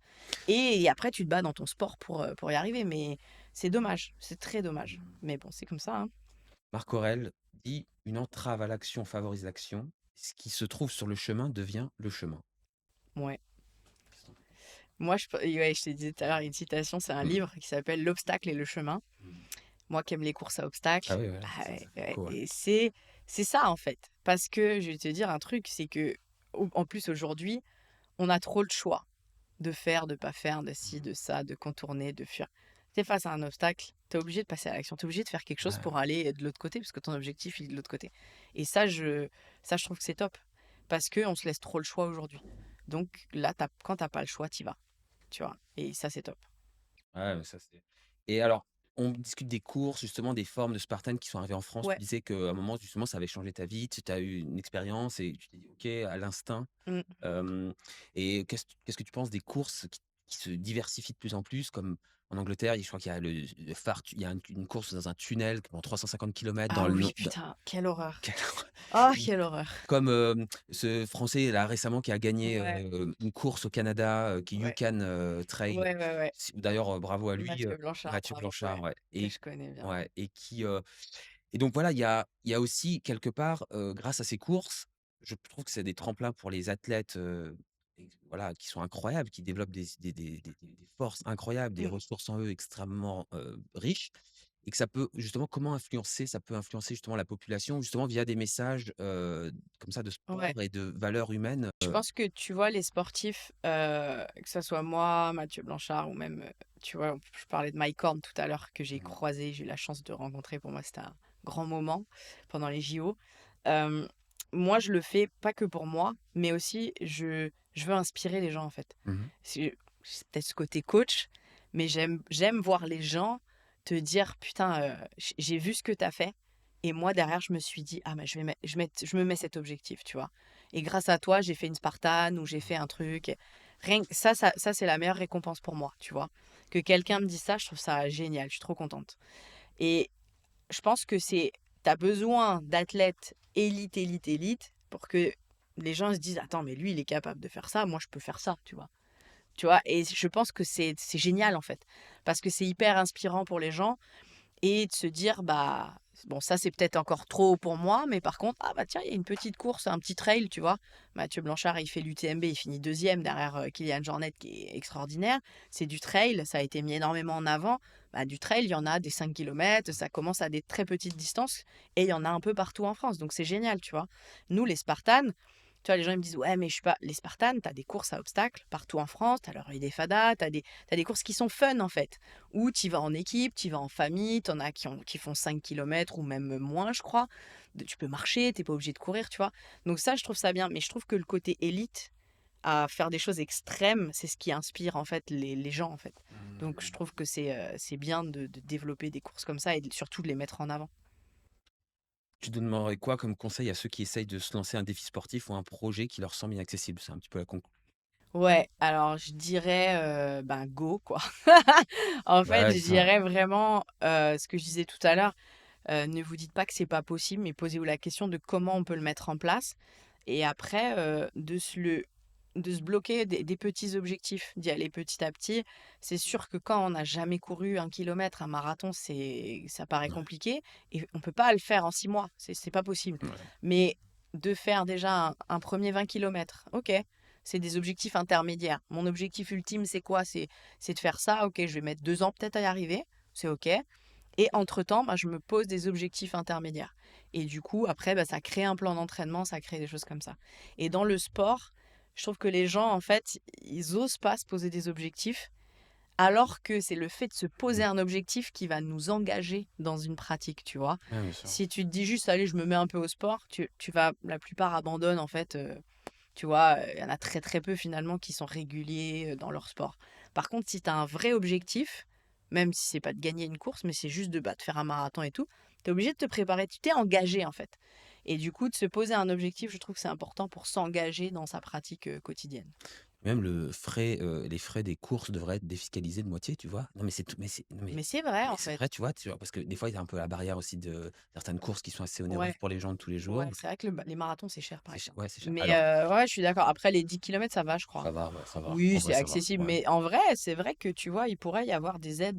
Et après, tu te bats dans ton sport pour y arriver, mais c'est dommage, c'est très dommage. Mais bon, c'est comme ça, hein. Marc Aurèle dit: «Une entrave à l'action favorise l'action. Ce qui se trouve sur le chemin devient le chemin». Ouais. Qu'est-ce que tu en penses? Moi, ouais, je te disais tout à l'heure, une citation, c'est un Mmh. livre qui s'appelle «L'obstacle et le chemin». Mmh. Moi qui aime les courses à Ah obstacles, oui, ouais, bah, ça ouais, ça fait ouais, écho, ouais. et c'est ça, en fait. Parce que je vais te dire un truc, c'est que au en plus aujourd'hui, on a trop le choix de faire, de pas faire, de ci, de ça, de contourner, de fuir. Tu es face à un obstacle, tu es obligé de passer à l'action. Tu es obligé de faire quelque chose Ouais. pour aller de l'autre côté, parce que ton objectif, il est de l'autre côté. Et ça, je trouve que c'est top. Parce qu'on se laisse trop le choix aujourd'hui. Donc là, quand t'as pas le choix, t'y vas. Tu vois? Et ça, c'est top. Ouais, mais ça, c'est et alors, on discute des courses, justement, des formes de Spartan qui sont arrivées en France. Tu Ouais. disais qu'à un moment, justement, ça avait changé ta vie. Tu as eu une expérience et tu t'es dit: «OK», à l'instinct. Mmh. Hem et qu'est-ce que tu penses des courses qui se diversifient de plus en plus? Comme en Angleterre, je crois qu'il y a le phare tu il y a une course dans un tunnel pendant 350 kilomètres dans Ah le oui, no dans putain, quelle horreur. quelle Oh, quelle horreur. comme, ce Français là récemment qui a gagné, Ouais, une course au Canada, qui est ouais, Yukon, Trail. ouais, ouais, ouais. D'ailleurs, bravo à lui, Mathieu Blanchard, Mathieu bravo, ouais, Blanchard, ouais que je connais bien. et qui, et donc voilà, il y a aussi quelque part, grâce à ces courses, je trouve que c'est des tremplins pour les athlètes, voilà, qui sont incroyables, qui développent des forces incroyables, des Mmh. ressources en eux extrêmement, riches et que ça peut justement comment influencer ça peut influencer justement la population, justement via des messages, comme ça de Ouais. sport et de valeurs humaines, Je pense que, tu vois, les sportifs, que ça soit moi, Mathieu Blanchard ou même, tu vois, je parlais de Mike Horn tout à l'heure que j'ai Mmh. croisé, j'ai eu la chance de rencontrer. Pour moi, c'était un grand moment pendant les JO. Hem, Moi, je le fais pas que pour moi, mais aussi je veux inspirer les gens, en fait. Mmh mh. C'est peut-être ce côté coach, mais j'aime voir les gens te dire: «Putain, j'ai vu ce que tu as fait et moi derrière je me suis dit: "Ah mais je me mets cet objectif", tu vois? Et grâce à toi, j'ai fait une Spartan ou j'ai fait un truc». Et rien que ça c'est la meilleure récompense pour moi, tu vois? Que quelqu'un me dise ça, je trouve ça génial, je suis trop contente. Et je pense que tu as besoin d'athlètes élite, élite, élite pour que les gens se disent: «Attends, mais lui, il est capable de faire ça, moi je peux faire ça», tu vois? Tu vois? Et je pense que c'est génial, en fait, parce que c'est hyper inspirant pour les gens et de se dire: «Bah, bon, ça, c'est peut-être encore trop pour moi, mais par contre, ah bah, tiens, il y a une petite course, un petit trail», tu vois? Mathieu Blanchard, il fait l'UTMB, il finit deuxième derrière, Kylian Jornet qui est extraordinaire. C'est du trail, ça a été mis énormément en avant. Bah, du trail, il y en a des 5 kilomètres, ça commence à des très petites distances et il y en a un peu partout en France, donc c'est génial, tu vois? Nous, les Spartans, tu vois, les gens ils me disent: «Ouais, mais je suis pas» les Spartans, tu as des courses à obstacles partout en France, tu as le Relais des Fadas, tu as des courses qui sont fun, en fait, où tu vas en équipe, tu vas en famille, tu en as qui font 5 kilomètres ou même moins, je crois. Tu peux marcher, tu pas obligé de courir, tu vois? Donc ça, je trouve ça bien, mais je trouve que le côté élite, à faire des choses extrêmes, c'est ce qui inspire, en fait, les gens, en fait. Donc je Mmh. trouve que c'est bien de développer des courses comme ça et surtout de les mettre en avant. Tu donnerais quoi comme conseil à ceux qui essayent de se lancer un défi sportif ou un projet qui leur semble inaccessible? C'est un petit peu la conclusion. Ouais, alors je dirais, ben, go, quoi. En fait, Ouais, je c'est ça. dirais vraiment, ce que je disais tout à l'heure, ne vous dites pas que c'est pas possible, mais posez-vous la question de comment on peut le mettre en place et après, de se bloquer des petits objectifs, d'y aller petit à petit. C'est sûr que quand on n'a jamais couru 1 kilomètre, un marathon, ça paraît Ouais, compliqué et on peut pas le faire en 6 mois, c'est pas possible. ouais. Mais de faire déjà un 1er 20 kilomètres, OK, c'est des objectifs intermédiaires. Mon objectif ultime, c'est quoi? C'est de faire ça, OK, je vais mettre 2 ans peut-être à y arriver, c'est OK. Et entre-temps, bah, je me pose des objectifs intermédiaires. Et du coup, après, bah, ça crée un plan d'entraînement, ça crée des choses comme ça. Et dans le sport, je trouve que les gens, en fait, ils osent pas se poser des objectifs Alors que c'est le fait de se poser un objectif qui va nous engager dans une pratique, tu vois. Ouais, bien sûr. Si tu te dis juste, allez, je me mets un peu au sport, tu vas, la plupart abandonnent en fait. Tu vois, il y en a très très peu finalement qui sont réguliers dans leur sport. Par contre, si tu as un vrai objectif, même si c'est pas de gagner une course, mais c'est juste de faire un marathon et tout, tu es obligé de te préparer, tu t'es engagé en fait. Et du coup, de se poser un objectif, je trouve que c'est important pour s'engager dans sa pratique quotidienne. Même les frais des courses devraient être défiscalisés de moitié, tu vois? Non, mais c'est tout mais c'est non, Mais c'est vrai mais en c'est fait. vrai, tu vois? Parce que des fois, il y a un peu la barrière aussi de certaines courses qui sont assez Ouais, onéreuses pour les gens de tous les jours. ouais, c'est vrai que les marathons, c'est cher par C'est ch exemple. Ouais, c'est cher. Mais Alors, ouais, je suis d'accord. Après, les 10 kilomètres, ça va, je crois. ça va, ouais, ça va. Oui, En vrai, c'est ça va. accessible, Ouais. mais en vrai, c'est vrai que tu vois, il pourrait y avoir des aides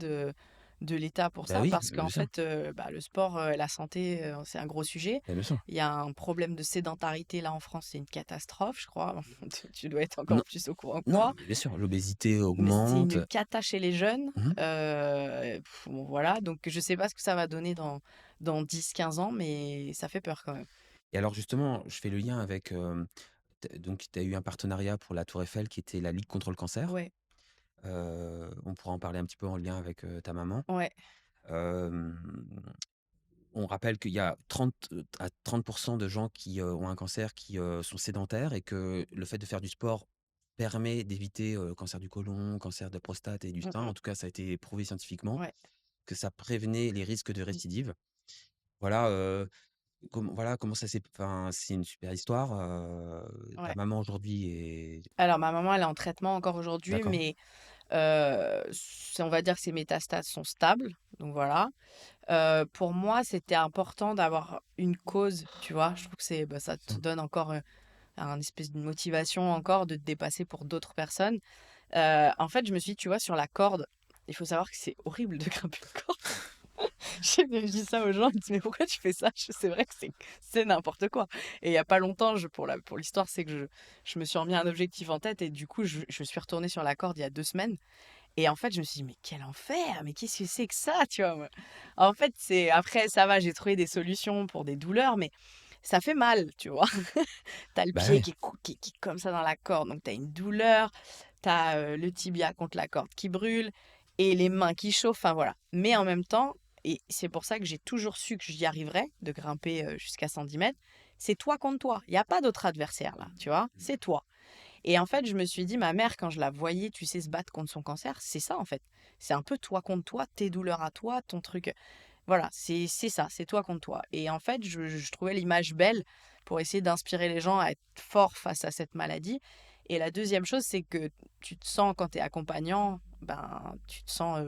de l'État pour Bah ça, oui, parce bien qu'en sûr. fait, bah, le sport et la santé, c'est un gros sujet. Bah, bien sûr. Il y a un problème de sédentarité là en France, c'est une catastrophe, je crois. Tu dois être encore Non, plus au courant que non, moi. mais bien sûr, l'obésité Mais c'est augmente. une cata chez les jeunes. Mmh. Bon, voilà, donc je sais pas ce que ça va donner dans 10, 15 ans, mais ça fait peur quand même. Et alors justement, je fais le lien avec, donc tu as eu un partenariat pour la Tour Eiffel qui était la Ligue contre le cancer. Ouais, On pourra en parler un petit peu en lien avec, ta maman. ouais, Hem, on rappelle qu'il y a 30 de gens qui, ont un cancer qui, sont sédentaires et que le fait de faire du sport permet d'éviter, cancer du côlon, cancer de la prostate et du mm, sein. mm, En tout cas, ça a été prouvé scientifiquement ouais. que ça prévenait les risques de Mm, récidive. Voilà, comment ça s'est enfin, c'est une super histoire, ta ouais. maman aujourd'hui est Alors ma maman, elle est en traitement encore aujourd'hui, d'accord. mais on va dire que ses métastases sont stables, donc voilà. Pour moi, c'était important d'avoir une cause, tu vois? Je trouve que bah, ça te Ça donne encore, un espèce de motivation encore de te dépasser pour d'autres personnes. En fait, je me suis dit, tu vois, sur la corde, il faut savoir que c'est horrible de grimper une corde. Je dis ça aux gens, ils me disent: «Mais pourquoi tu fais ça?» C'est vrai que c'est n'importe quoi. Et il y a pas longtemps, pour l'histoire, c'est que je me suis remis un objectif en tête et du coup, je suis retournée sur la corde il y a 2 semaines et en fait, je me suis dit: «Mais quel enfer! Mais qu'est-ce que c'est que ça?» Tu vois? Moi, en fait, c'est après ça va, j'ai trouvé des solutions pour des douleurs, mais ça fait mal, tu vois? T'as le bah, pied ouais, qui est comme ça dans la corde, donc t'as une douleur, t'as le tibia contre la corde qui brûle et les mains qui chauffent, enfin voilà. Mais en même temps, et c'est pour ça que j'ai toujours su que j'y arriverais, de grimper jusqu'à 110 mètres, c'est toi contre toi. Il y a pas d'autre adversaire là, tu vois? C'est toi. Et en fait, je me suis dit, ma mère, quand je la voyais, tu sais, se battre contre son cancer, c'est ça en fait. C'est un peu toi contre toi, tes douleurs à toi, ton truc. Voilà, c'est ça, c'est toi contre toi. Et en fait, je trouvais l'image belle pour essayer d'inspirer les gens à être forts face à cette maladie. Et la deuxième chose, c'est que tu te sens, quand tu es accompagnant, ben, tu te sens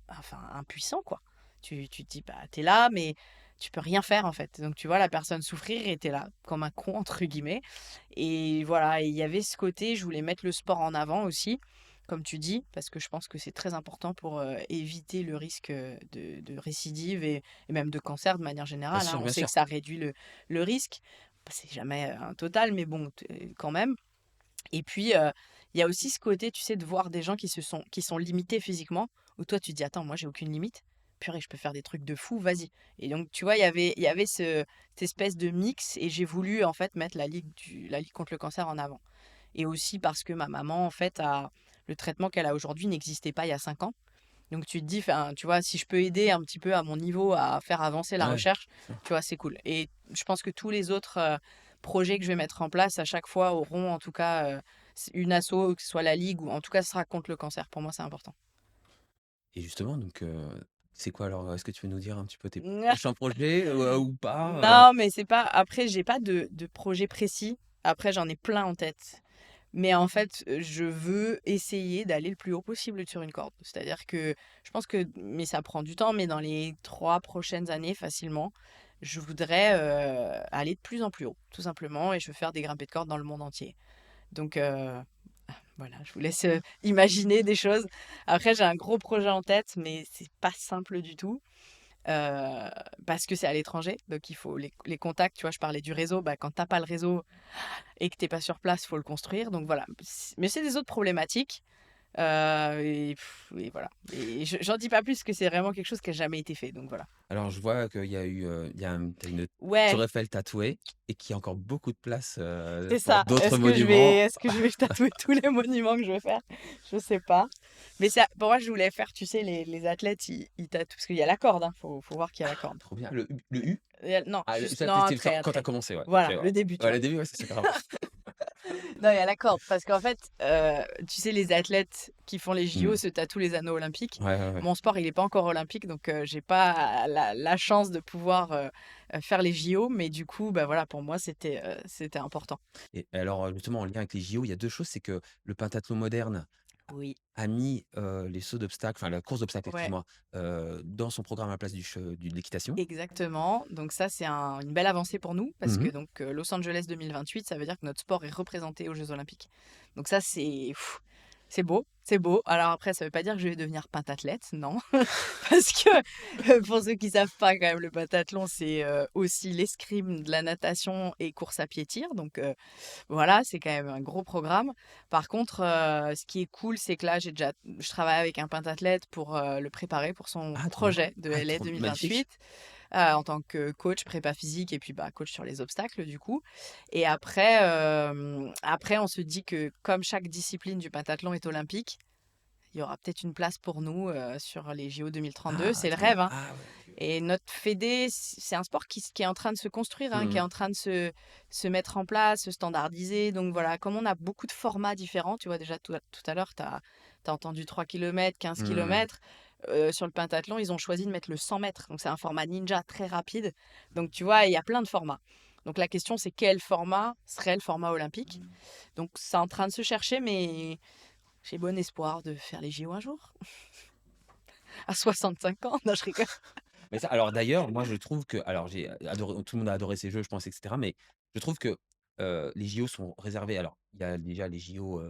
enfin, impuissant, quoi. Tu te dis, bah, t'es là, mais tu peux rien faire, en fait. Donc, tu vois la personne souffrir et t'es là, comme un con, entre guillemets. Et voilà, et il y avait ce côté, je voulais mettre le sport en avant aussi, comme tu dis, parce que je pense que c'est très important pour éviter le risque de récidive et même de cancer de manière bien générale, hein. sûr, On bien sait sûr. que ça réduit le risque. Bah, c'est jamais un total, mais bon, quand même. Et puis, il y a aussi ce côté, tu sais, de voir des gens qui sont limités physiquement, où toi, tu te dis, attends, moi, j'ai aucune limite. Purée, je peux faire des trucs de fou, vas-y. Et donc, tu vois, il y avait cette espèce de mix, et j'ai voulu, en fait, mettre la Ligue contre le cancer en avant. Et aussi parce que ma maman, en fait, le traitement qu'elle a aujourd'hui n'existait pas il y a 5 ans. Donc, tu te dis, enfin, tu vois, si je peux aider un petit peu à mon niveau à faire avancer la Ouais, recherche, bien sûr. tu vois, c'est cool. Et je pense que tous les autres projets que je vais mettre en place, à chaque fois, auront en tout cas une asso, que ce soit la Ligue, ou en tout cas, ce sera contre le cancer. Pour moi, c'est important. Et justement donc, c'est quoi alors? Est-ce que tu peux nous dire un petit peu tes prochains projets, ou pas, Non, mais c'est pas. Après, j'ai pas de projet précis. Après, j'en ai plein en tête. Mais en fait, je veux essayer d'aller le plus haut possible sur une corde. C'est-à-dire que je pense que, mais ça prend du temps, mais dans les 3 prochaines années, facilement, je voudrais aller de plus en plus haut, tout simplement, et je veux faire des grimpées de corde dans le monde entier. Donc voilà, je vous laisse imaginer des choses. Après, j'ai un gros projet en tête, mais c'est pas simple du tout. Parce que c'est à l'étranger, donc il faut les contacts, tu vois, je parlais du réseau, bah, quand t'as pas le réseau et que t'es pas sur place, faut le construire, donc voilà. Mais c'est des autres problématiques, Et voilà. Et j'en dis pas plus, que c'est vraiment quelque chose qui a jamais été fait. Donc voilà. Alors je vois qu'il y a eu, il y a tu une Ouais, tour Eiffel tatouée et qu'il y a encore beaucoup de place, c'est pour ça. d'autres monuments. Est-ce que je vais tatouer tous les monuments que je veux faire? Je sais pas. Mais ça, pour moi, je voulais faire, tu sais, les athlètes, ils tatouent. Parce qu'il y a la corde, hein. Faut voir qu'il y a la corde. Trop bien. Le U? Non, Ah, juste, ça non, un c'était trait, un quand tu as trait. commencé, ouais. OK, Voilà, ouais. le début, tu Ouais, vois. le début, ouais, c'est super important. Non, il y a la corde. Parce qu'en fait, tu sais, les athlètes qui font les JO Mmh. se tatouent les anneaux olympiques. Ouais, ouais, ouais. Mon sport, il est pas encore olympique, donc j'ai pas la chance de pouvoir faire les JO. Mais du coup, bah voilà, pour moi, c'était important. Et alors, justement, en lien avec les JO, il y a 2 choses, c'est que le pentathlon moderne Oui. a mis, les sauts d'obstacles, enfin la course d'obstacles, Ouais. excuse-moi, dans son programme à la place de l'équitation. Exactement. Donc ça, c'est une belle avancée pour nous parce que Mmh. donc Los Angeles 2028, ça veut dire que notre sport est représenté aux Jeux Olympiques. Donc ça, c'est beau, c'est beau. Alors après, ça veut pas dire que je vais devenir pentathlète, non, parce que pour ceux qui savent pas, quand même, le pentathlon, c'est aussi l'escrime, de la natation et course à pied tir. Donc voilà, c'est quand même un gros programme. Par contre, ce qui est cool, c'est que là, je travaille avec un pentathlète pour le préparer pour son Ah trop bien. projet de Ah LA trop magnifique. 2028, en tant que coach prépa physique et puis bah, coach sur les obstacles du coup. Et après, on se dit que comme chaque discipline du pentathlon est olympique, il y aura peut-être une place pour nous sur les JO 2032. Ah C'est le trop bien. rêve, hein. Ah ouais, OK. Et notre fédé, c'est un sport qui est en train de se construire, hein, qui est Mmh. en train de se mettre en place, se standardiser. Donc voilà, comme on a beaucoup de formats différents, tu vois, déjà tout à l'heure, tu as entendu 3 km, 15 Mmh. km. Sur le pentathlon, ils ont choisi de mettre le 100 mètres. Donc c'est un format ninja très rapide. Donc tu vois, il y a plein de formats. Donc la question, c'est quel format serait le format olympique? Donc c'est en train de se chercher, mais j'ai bon espoir de faire les JO un jour. À 65 ans, non, je rigole. Mais ça alors d'ailleurs, moi je trouve que alors j'ai adoré tout le monde a adoré ces jeux, je pense et cetera, mais je trouve que, les JO sont réservés alors il y a déjà les JO,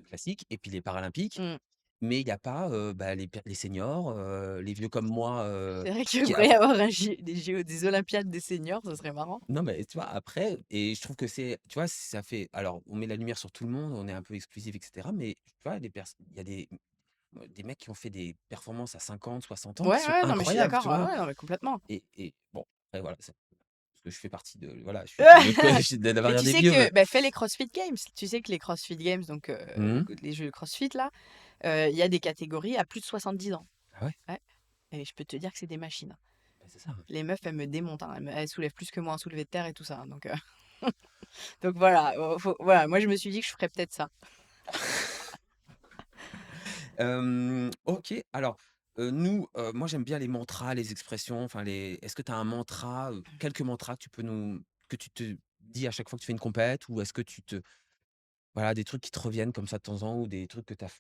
classiques et puis les paralympiques, Mm. mais il y a pas, bah, les seniors, les vieux comme moi, C'est vrai qu'il qui pourrait y enfin avoir des JO, des Olympiades des seniors, ça serait marrant. non mais tu vois après et je trouve que c'est tu vois, ça fait alors on met la lumière sur tout le monde, on est un peu exclusif et cetera, mais tu vois il y a des mecs qui ont fait des performances à 50, 60 ans qui Ouais, sont ouais, non, mais je suis incroyables, d'accord. tu Ouais, vois? ouais, non, mais complètement. Et bon, après voilà, c'est parce que je fais partie de voilà, je suis de l'autre côté, je suis de la Mais barrière tu des sais vieux, que, mais bah, fais les CrossFit Games. Tu sais que les CrossFit Games, donc mmh. les jeux CrossFit là, il y a des catégories à plus de 70 ans. Ah ouais? Ouais. Et je peux te dire que c'est des machines, hein. Bah, c'est ça, hein. Les meufs, elles me démontent, hein. Elles soulèvent plus que moi en soulevé de terre et tout ça, hein. Donc, donc voilà, voilà, moi je me suis dit que je ferais peut-être ça. OK, alors, nous, moi j'aime bien les mantras, les expressions, enfin les est-ce que tu as un mantra, quelques mantras que tu peux nous que tu te dis à chaque fois que tu fais une compète? Ou est-ce que tu te voilà, des trucs qui te reviennent comme ça de temps en temps ou des trucs que tu as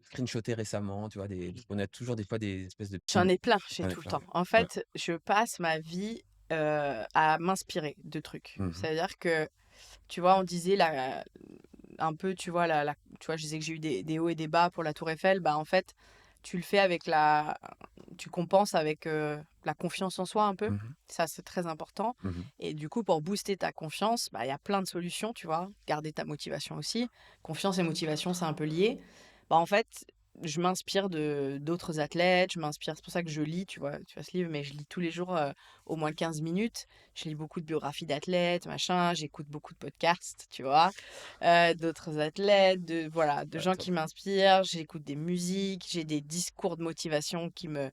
screenshotés récemment, tu vois? Parce qu'on a toujours des fois des espèces de J'en petits ai plein, j'ai j'en ai tout le plein, temps. ouais. En Ouais. fait, je passe ma vie à m'inspirer de trucs. Mmh mh. C'est-à-dire que, tu vois, on disait un peu, tu vois, tu vois, je disais que j'ai eu des hauts et des bas pour la Tour Eiffel. Bah, en fait, tu le fais tu compenses avec la confiance en soi un peu. Mmh. Ça, c'est très important. Mmh. Et du coup, pour booster ta confiance, bah, il y a plein de solutions, tu vois. Garder ta motivation aussi. Confiance et motivation, c'est un peu lié. Bah, en fait, je m'inspire de d'autres athlètes, c'est pour ça que je lis, tu vois ce livre, mais je lis tous les jours au moins 15 minutes. Je lis beaucoup de biographies d'athlètes, machin, j'écoute beaucoup de podcasts, tu vois, d'autres athlètes, voilà, de Ouais, gens top. qui m'inspirent. J'écoute des musiques, j'ai des discours de motivation qui me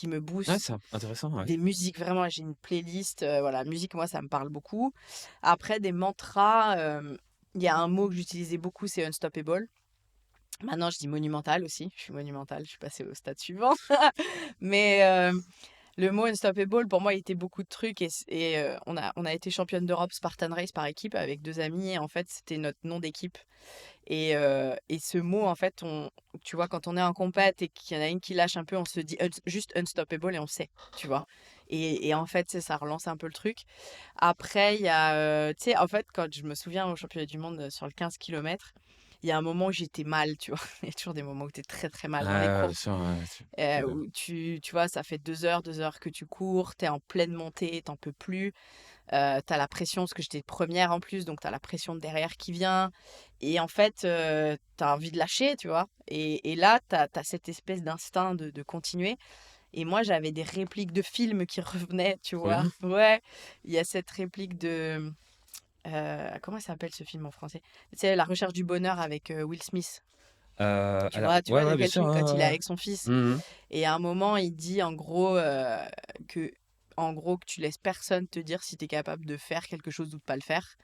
Ouais, boostent. c'est intéressant, ouais. Des musiques, vraiment, j'ai une playlist, voilà, musique, moi, ça me parle beaucoup. Après, des mantras, il y a un mot que j'utilisais beaucoup, c'est unstoppable. Maintenant, je dis monumental aussi. Je suis monumental, je suis passée au stade suivant. Mais le mot unstoppable, pour moi, il était beaucoup de trucs. On a été championne d'Europe Spartan Race par équipe avec deux amis. Et en fait, c'était notre nom d'équipe. Et ce mot, en fait, tu vois, quand on est en compète et qu'il y en a une qui lâche un peu, on se dit juste unstoppable et on sait, tu vois. Et en fait, ça relance un peu le truc. Après, il y a, tu sais, en fait, quand je me souviens au championnat du monde sur le 15 km, il y a un moment où j'étais mal, tu vois. Il y a toujours des moments où tu es très très mal dans les Ouais, ouais, bien courses. sûr, ouais, Où tu vois, ça fait 2 heures que tu cours, tu es en pleine montée, t'en peux plus. Tu la pression parce que j'étais première en plus, donc t'as la pression de derrière qui vient et en fait, tu envie de lâcher, tu vois? Et là, t'as cette espèce d'instinct de continuer et moi, j'avais des répliques de films qui revenaient, tu Trop vois? bien. Ouais, il y a cette réplique de, comment ça s'appelle ce film en français? Tu sais, La recherche du bonheur avec, Will Smith. Tu Alors vois tu ouais, vois de ouais, bien quel sûr, film? ouais, Quand il est ouais, ouais. avec son fils Mmh. et à un moment, il dit en gros, que en gros, que tu laisses personne te dire si tu es capable de faire quelque chose ou de pas le faire.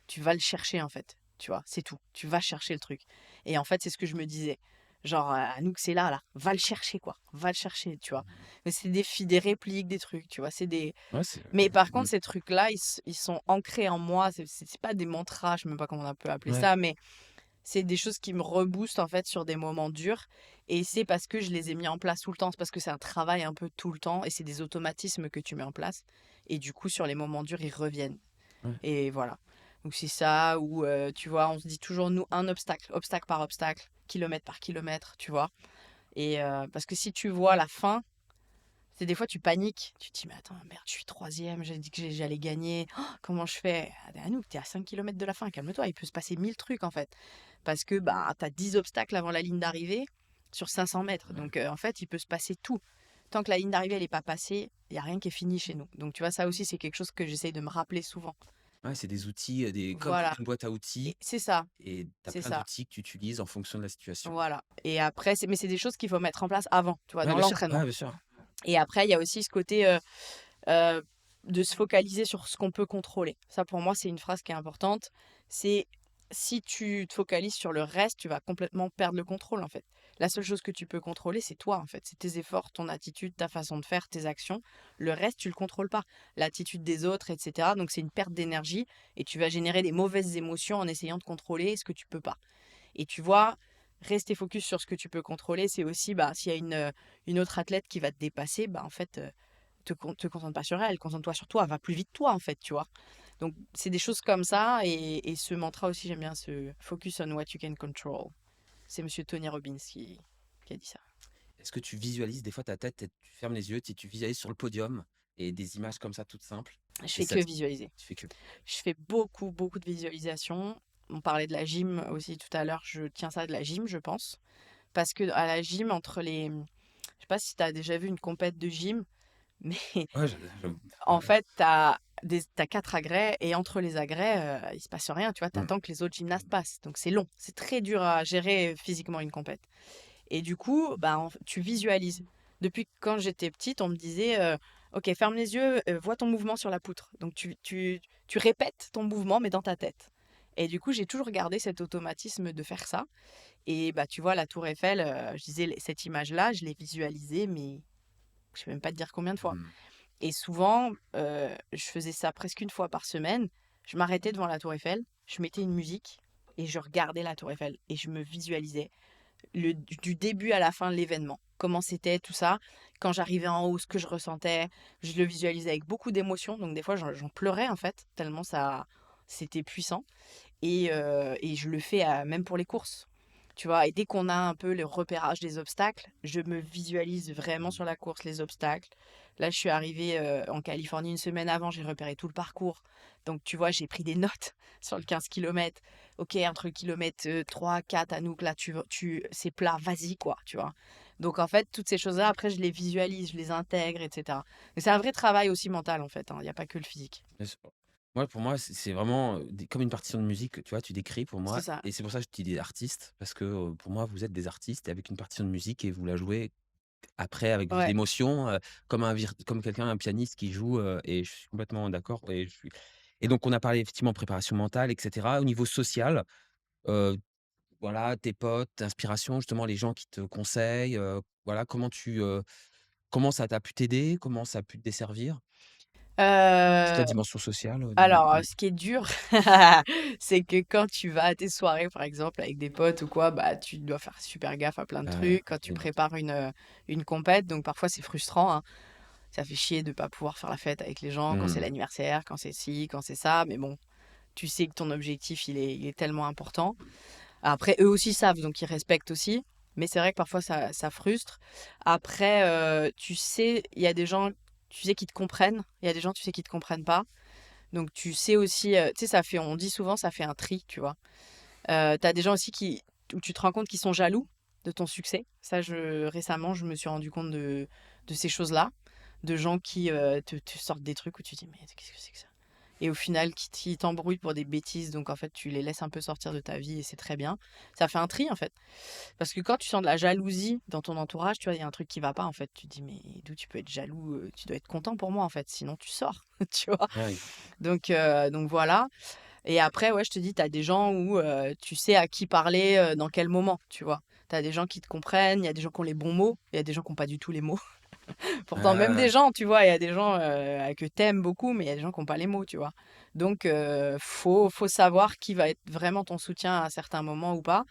Tu vas le chercher en fait, tu vois? C'est tout. Tu vas chercher le truc et en fait, c'est ce que je me disais. Genre, Anouk, c'est là, va le chercher quoi, va le chercher, tu vois? Mais c'est des répliques, des trucs, tu vois? C'est des Ouais, c'est mais par mmh. contre, ces trucs-là, ils sont ancrés en moi. C'est pas des mantras, je sais même pas comment on peut appeler Ouais. ça, mais c'est des choses qui me reboostent en fait sur des moments durs et c'est parce que je les ai mis en place tout le temps. C'est parce que c'est un travail un peu tout le temps et c'est des automatismes que tu mets en place et du coup, sur les moments durs, ils reviennent. Ouais. Et voilà. Donc c'est ça, ou tu vois, on se dit toujours, nous, un obstacle, obstacle par obstacle, kilomètre par kilomètre, tu vois. Et parce que si tu vois la fin, c'est des fois tu paniques. Tu te dis, mais attends, merde, je suis troisième, j'ai dit que j'allais gagner. Oh, comment je fais? Ah, nous, t'es à 5 kilomètres de la fin, calme-toi, il peut se passer 1000 trucs en fait. Parce que bah, t'as 10 obstacles avant la ligne d'arrivée sur 500 mètres. Donc en fait, il peut se passer tout. Tant que la ligne d'arrivée n'est pas passée, il n'y a rien qui est fini chez nous. Donc tu vois, ça aussi, c'est quelque chose que j'essaye de me rappeler souvent. Ouais, c'est des outils, des comme Voilà. une boîte à outils Et c'est ça, et tu as c'est plein ça. d'outils que tu utilises en fonction de la situation. Voilà. Et après, c'est des choses qu'il faut mettre en place avant, tu vois, Ouais, dans bien sûr, l'entraînement. ouais, bien sûr. Et après, il y a aussi ce côté euh, de se focaliser sur ce qu'on peut contrôler. Ça, pour moi, c'est une phrase qui est importante. C'est si tu te focalises sur le reste, tu vas complètement perdre le contrôle, en fait. La seule chose que tu peux contrôler, c'est toi, en fait. C'est tes efforts, ton attitude, ta façon de faire, tes actions. Le reste, tu le contrôles pas. L'attitude des autres, etc. Donc, c'est une perte d'énergie et tu vas générer des mauvaises émotions en essayant de contrôler ce que tu peux pas. Et tu vois, rester focus sur ce que tu peux contrôler, c'est aussi, bah, s'il y a une autre athlète qui va te dépasser, bah, en fait, te concentre pas sur elle, concentre-toi sur toi, va plus vite toi, en fait, tu vois. Donc, c'est des choses comme ça. Et ce mantra aussi, j'aime bien ce focus on what you can control. C'est monsieur Tony Robbins qui a dit ça. Est-ce que tu visualises des fois ta tête, tu fermes les yeux, tu visualises sur le podium et des images comme ça toutes simples Je et fais ça que te visualiser. tu fais que Je fais beaucoup, beaucoup de visualisation. On parlait de la gym aussi tout à l'heure. Je tiens ça de la gym, je pense. Parce que à la gym, entre les. Je sais pas si tu as déjà vu une compète de gym, mais ouais, je en ouais. fait, t'as 4 agrès et entre les agrès, il se passe rien, tu vois? Mmh. T'attends que les autres gymnastes passent. Donc c'est long, c'est très dur à gérer physiquement une compète. Et du coup, bah, tu visualises. Depuis quand j'étais petite, on me disait, OK, ferme les yeux, vois ton mouvement sur la poutre. Donc tu répètes ton mouvement, mais dans ta tête. Et du coup, j'ai toujours gardé cet automatisme de faire ça. Et bah, tu vois, la tour Eiffel, je disais, cette image-là, je l'ai visualisée, mais je sais même pas te dire combien de fois. Mmh. Et souvent, je faisais ça presque une fois par semaine. Je m'arrêtais devant la tour Eiffel, je mettais une musique et je regardais la tour Eiffel et je me visualisais du début à la fin de l'événement. Comment c'était, tout ça. Quand j'arrivais en haut, ce que je ressentais, je le visualisais avec beaucoup d'émotion. Donc des fois, j'en pleurais en fait, tellement ça, c'était puissant. Et je le fais même pour les courses. Tu vois, et dès qu'on a un peu le repérage des obstacles, je me visualise vraiment sur la course les obstacles. Là, je suis arrivée en Californie une semaine avant, j'ai repéré tout le parcours. Donc, tu vois, j'ai pris des notes sur le 15 kilomètres. Ok, entre le kilomètre 3, 4, Anouk, là, c'est plat, vas-y, quoi, tu vois. Donc, en fait, toutes ces choses-là, après, je les visualise, je les intègre, etc. Mais c'est un vrai travail aussi mental, en fait, hein. Il n'y a pas que le physique. Bien sûr. Moi, pour moi, c'est vraiment, des comme une partition de musique, tu vois? Tu décris pour C'est moi ça. et c'est pour ça que je te dis artistes parce que, pour moi, vous êtes des artistes et avec une partition de musique et vous la jouez après avec de Ouais. l'émotion, comme quelqu'un, un pianiste qui joue, et je suis complètement d'accord et donc on a parlé effectivement préparation mentale et cetera. Au niveau social, heu, voilà, tes potes, inspiration, justement les gens qui te conseillent, voilà, comment ça t'a pu t'aider? Comment ça a pu te desservir? Toute la Euh, dimension sociale, Alors, mmh. ce qui est dur, c'est que quand tu vas à tes soirées, par exemple, avec des potes ou quoi, bah, tu dois faire super gaffe à plein de trucs. Quand tu Les notes. prépares une compète, donc parfois c'est frustrant, hein. Ça fait chier de pas pouvoir faire la fête avec les gens quand c'est Mmh. l'anniversaire, quand c'est ci, quand c'est ça. Mais bon, tu sais que ton objectif, il est tellement important. Après, eux aussi savent, donc ils respectent aussi. Mais c'est vrai que parfois ça frustre. Après, tu sais, il y a des gens, tu sais, qui te comprennent. Il y a des gens, tu sais, qui te comprennent pas. Donc tu sais aussi, tu sais, on dit souvent, ça fait un tri, tu vois. T'as des gens aussi où tu te rends compte qu'ils sont jaloux de ton succès. Ça, récemment, je me suis rendu compte de ces choses-là, de gens qui te sortent des trucs où tu te dis, mais qu'est-ce que c'est que ça? Et au final, qui t'embrouillent pour des bêtises. Donc, en fait, tu les laisses un peu sortir de ta vie et c'est très bien. Ça fait un tri, en fait. Parce que quand tu sens de la jalousie dans ton entourage, tu vois, il y a un truc qui va pas, en fait. Tu te dis, mais d'où tu peux être jaloux? Tu dois être content pour moi, en fait. Sinon, tu sors, tu vois. Ouais. Donc voilà. Et après, ouais, je te dis, tu as des gens où tu sais à qui parler, dans quel moment, tu vois. Tu as des gens qui te comprennent, il y a des gens qui ont les bons mots, il y a des gens qui ont pas du tout les mots. Pourtant, même des Ah, gens, tu vois, il y a des gens que t'aimes beaucoup, mais il y a des gens qui ont pas les mots, tu vois. Donc, faut savoir qui va être vraiment ton soutien à certains moments ou pas.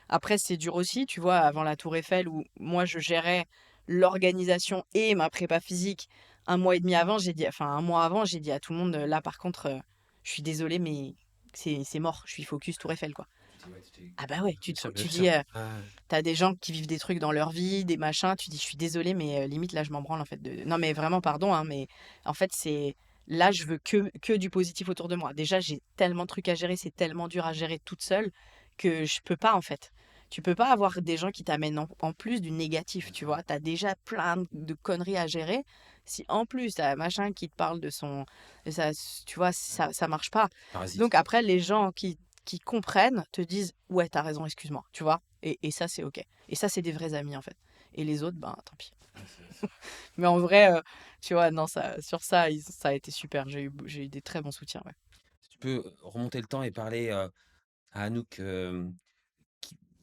Après, c'est dur aussi, tu vois, avant la Tour Eiffel, où moi, je gérais l'organisation et ma prépa physique un mois et demi avant, enfin, un mois avant, j'ai dit à tout le monde, là, par contre, je suis désolée, mais c'est mort, je suis focus Tour Eiffel, quoi. tu dis, ouais, tu t'es Ah bah ouais, bien sûr, bien tu sûr. dis, Ah, t'as des gens qui vivent des trucs dans leur vie, des machins, tu dis: «Je suis désolée, mais limite là, je m'en branle en fait de» non mais vraiment pardon, hein, mais en fait, c'est là, je veux que du positif autour de moi. Déjà, j'ai tellement de trucs à gérer, c'est tellement dur à gérer toute seule que je peux pas en fait. Tu peux pas avoir des gens qui t'amènent en plus du négatif, tu vois? T'as déjà plein de conneries à gérer. Si en plus, tu as machin qui te parle de ça, tu vois? Ça marche pas. parasite, Donc quoi. après, les gens qui comprennent te disent: «Ouais, t'as raison, excuse-moi», tu vois? Et ça, c'est OK. Et ça, c'est des vrais amis, en fait. Et les autres, ben, tant pis. Ouais, Mais en vrai, tu vois, non, sur ça, ça a été super. J'ai eu des très bons soutiens, ouais. si tu peux remonter le temps et parler à Anouk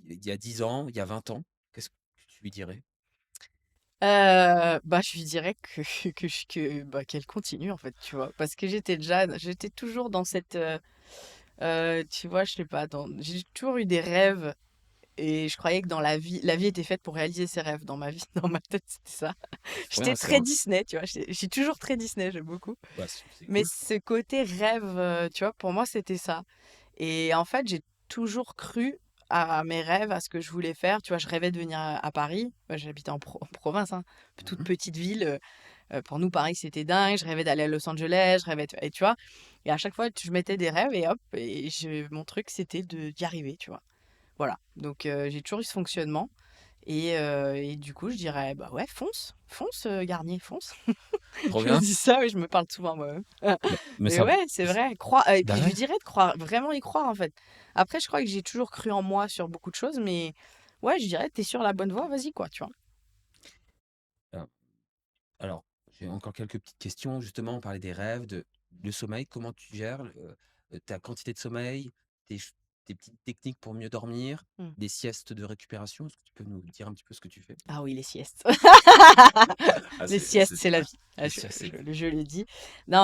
il y a 10 ans, il y a 20 ans, qu'est-ce que tu lui dirais? Bah, je lui dirais bah, qu'elle continue, en fait, tu vois. Parce que j'étais toujours dans cette, tu vois, je sais pas, j'ai toujours eu des rêves et je croyais que dans la vie était faite pour réaliser ses rêves. Dans ma vie, dans ma tête, c'était ça. C'est trop J'étais bien, très Disney, tu vois. Je suis toujours très Disney, j'aime beaucoup. bah, c'est Mais cool. ce côté rêve, tu vois, pour moi, c'était ça. Et en fait, j'ai toujours cru à mes rêves, à ce que je voulais faire. Tu vois, je rêvais de venir à Paris. Bah, j'habitais en province, hein, toute Mhm. petite ville. Pour nous, Paris, c'était dingue. Je rêvais d'aller à Los Angeles. Et tu vois. Et à chaque fois, je mettais des rêves et hop. Mon truc, c'était d'y arriver, tu vois. Voilà. Donc, j'ai toujours eu ce fonctionnement. Et du coup, je dirais, bah ouais, fonce, fonce, Garnier, fonce. Trop Je me bien. dis ça, et je me parle souvent moi-même. Mais Mais ça, ouais, c'est vrai, croire et bah puis je lui ouais. dirais de croire, vraiment y croire, en fait. Après, je crois que j'ai toujours cru en moi sur beaucoup de choses, mais ouais, je dirais: «Tu es sur la bonne voie, vas-y, quoi», tu vois? Alors, alors, j'ai encore quelques petites questions. Justement, on parlait des rêves, le sommeil. Comment tu gères ta quantité de sommeil, tes petites techniques pour mieux dormir, Mmh. des siestes de récupération? Est-ce que tu peux nous dire un petit peu ce que tu fais? Ah oui, les siestes. Ah, Les siestes, c'est la vie. Ah, les siestes, c'est je le dis. Non,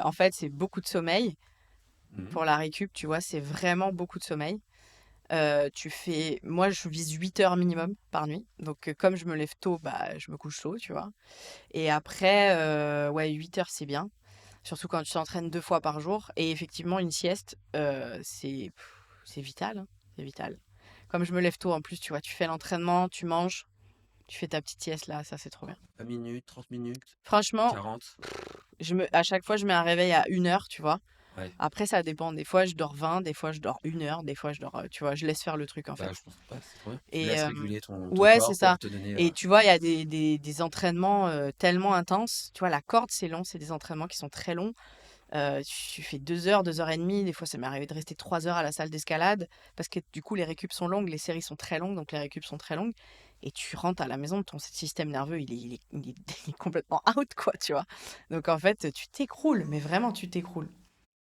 en fait, c'est beaucoup de sommeil. Mhm. Pour la récup, tu vois, c'est vraiment beaucoup de sommeil. Moi, je vise 8 heures minimum par nuit. Donc, comme je me lève tôt, bah, je me couche tôt, tu vois? Et après, ouais, 8 heures, c'est bien. Surtout quand tu t'entraînes 2 fois par jour. Et effectivement, une sieste, c'est vital, hein, c'est vital. Comme je me lève tôt, en plus, tu vois, tu fais l'entraînement, tu manges, tu fais ta petite sieste là, ça, c'est trop bien. 20 minutes, 30 minutes, Franchement, 40. à chaque fois, je mets un réveil à 1 heure, tu vois. Ouais, Après, ça dépend. Des fois, je dors 20, des fois, je dors 1 heure, des fois, tu vois, je laisse faire le truc, en bah, fait. je pense pas, c'est trop bien. Tu Et laisses réguler ton ouais, c'est corps ça. pour te donner. Et tu vois, il y a des entraînements tellement intenses. Tu vois, la corde, c'est long, c'est des entraînements qui sont très longs. Tu fais 2 heures, 2 heures et demie. Des fois, ça m'est arrivé de rester 3 heures à la salle d'escalade parce que du coup, les récup sont longues, les séries sont très longues, donc les récup sont très longues. Et tu rentres à la maison, ton système nerveux, il est complètement out, quoi, tu vois. Donc en fait, tu t'écroules, mais vraiment, tu t'écroules.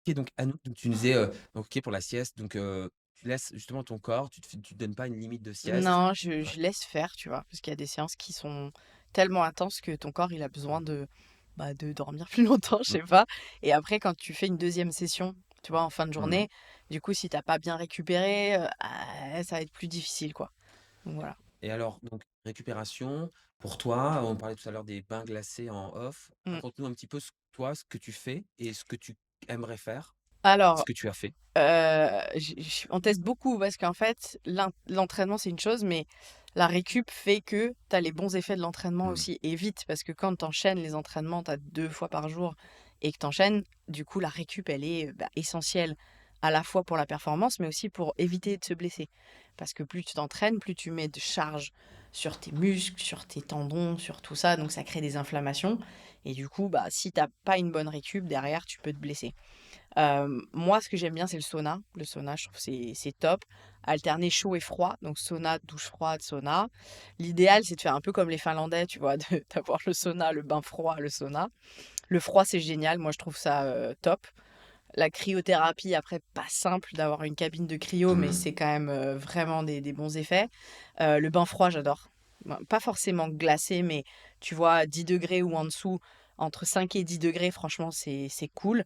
Ok, donc Anouk, donc tu nous disais, donc, ok pour la sieste, donc tu laisses justement ton corps, tu te donnes pas une limite de sieste. Non, Ouais. je laisse faire, tu vois, parce qu'il y a des séances qui sont tellement intenses que ton corps, il a besoin bah, de dormir plus longtemps, je Mm. sais pas. Et après, quand tu fais une deuxième session, tu vois, en fin de Mhm. journée, du coup, si t'as pas bien récupéré, ça va être plus difficile, quoi. Donc voilà. Et alors, donc récupération, pour toi, on parlait tout à l'heure des bains glacés en off. Mm. Raconte-nous un petit peu toi, ce que tu fais et ce que tu aimerais faire, ce Alors, que tu as fait. on teste beaucoup parce qu'en fait, l'entraînement, c'est une chose, mais la récup fait que tu as les bons effets de l'entraînement Mm. aussi. Et vite, parce que quand tu enchaînes les entraînements, tu as 2 fois par jour et que tu enchaînes, du coup, la récup, elle est essentielle à la fois pour la performance, mais aussi pour éviter de se blesser. Parce que plus tu t'entraînes, plus tu mets de charge sur tes muscles, sur tes tendons, sur tout ça, donc ça crée des inflammations. Et du coup, si t'as pas une bonne récup, derrière, tu peux te blesser. Moi, ce que j'aime bien, c'est le sauna. Le sauna, je trouve que c'est top. Alterner chaud et froid, donc sauna, douche froide, sauna. L'idéal, c'est de faire un peu comme les Finlandais, tu vois, d'avoir le sauna, le bain froid, le sauna. Le froid, c'est génial. Moi, je trouve ça top. La cryothérapie, après, pas simple d'avoir une cabine de cryo, mais c'est quand même vraiment des bons effets. Le bain froid, j'adore. Pas forcément glacé, mais tu vois, 10 degrés ou en dessous, entre 5 et 10 degrés, franchement, c'est cool.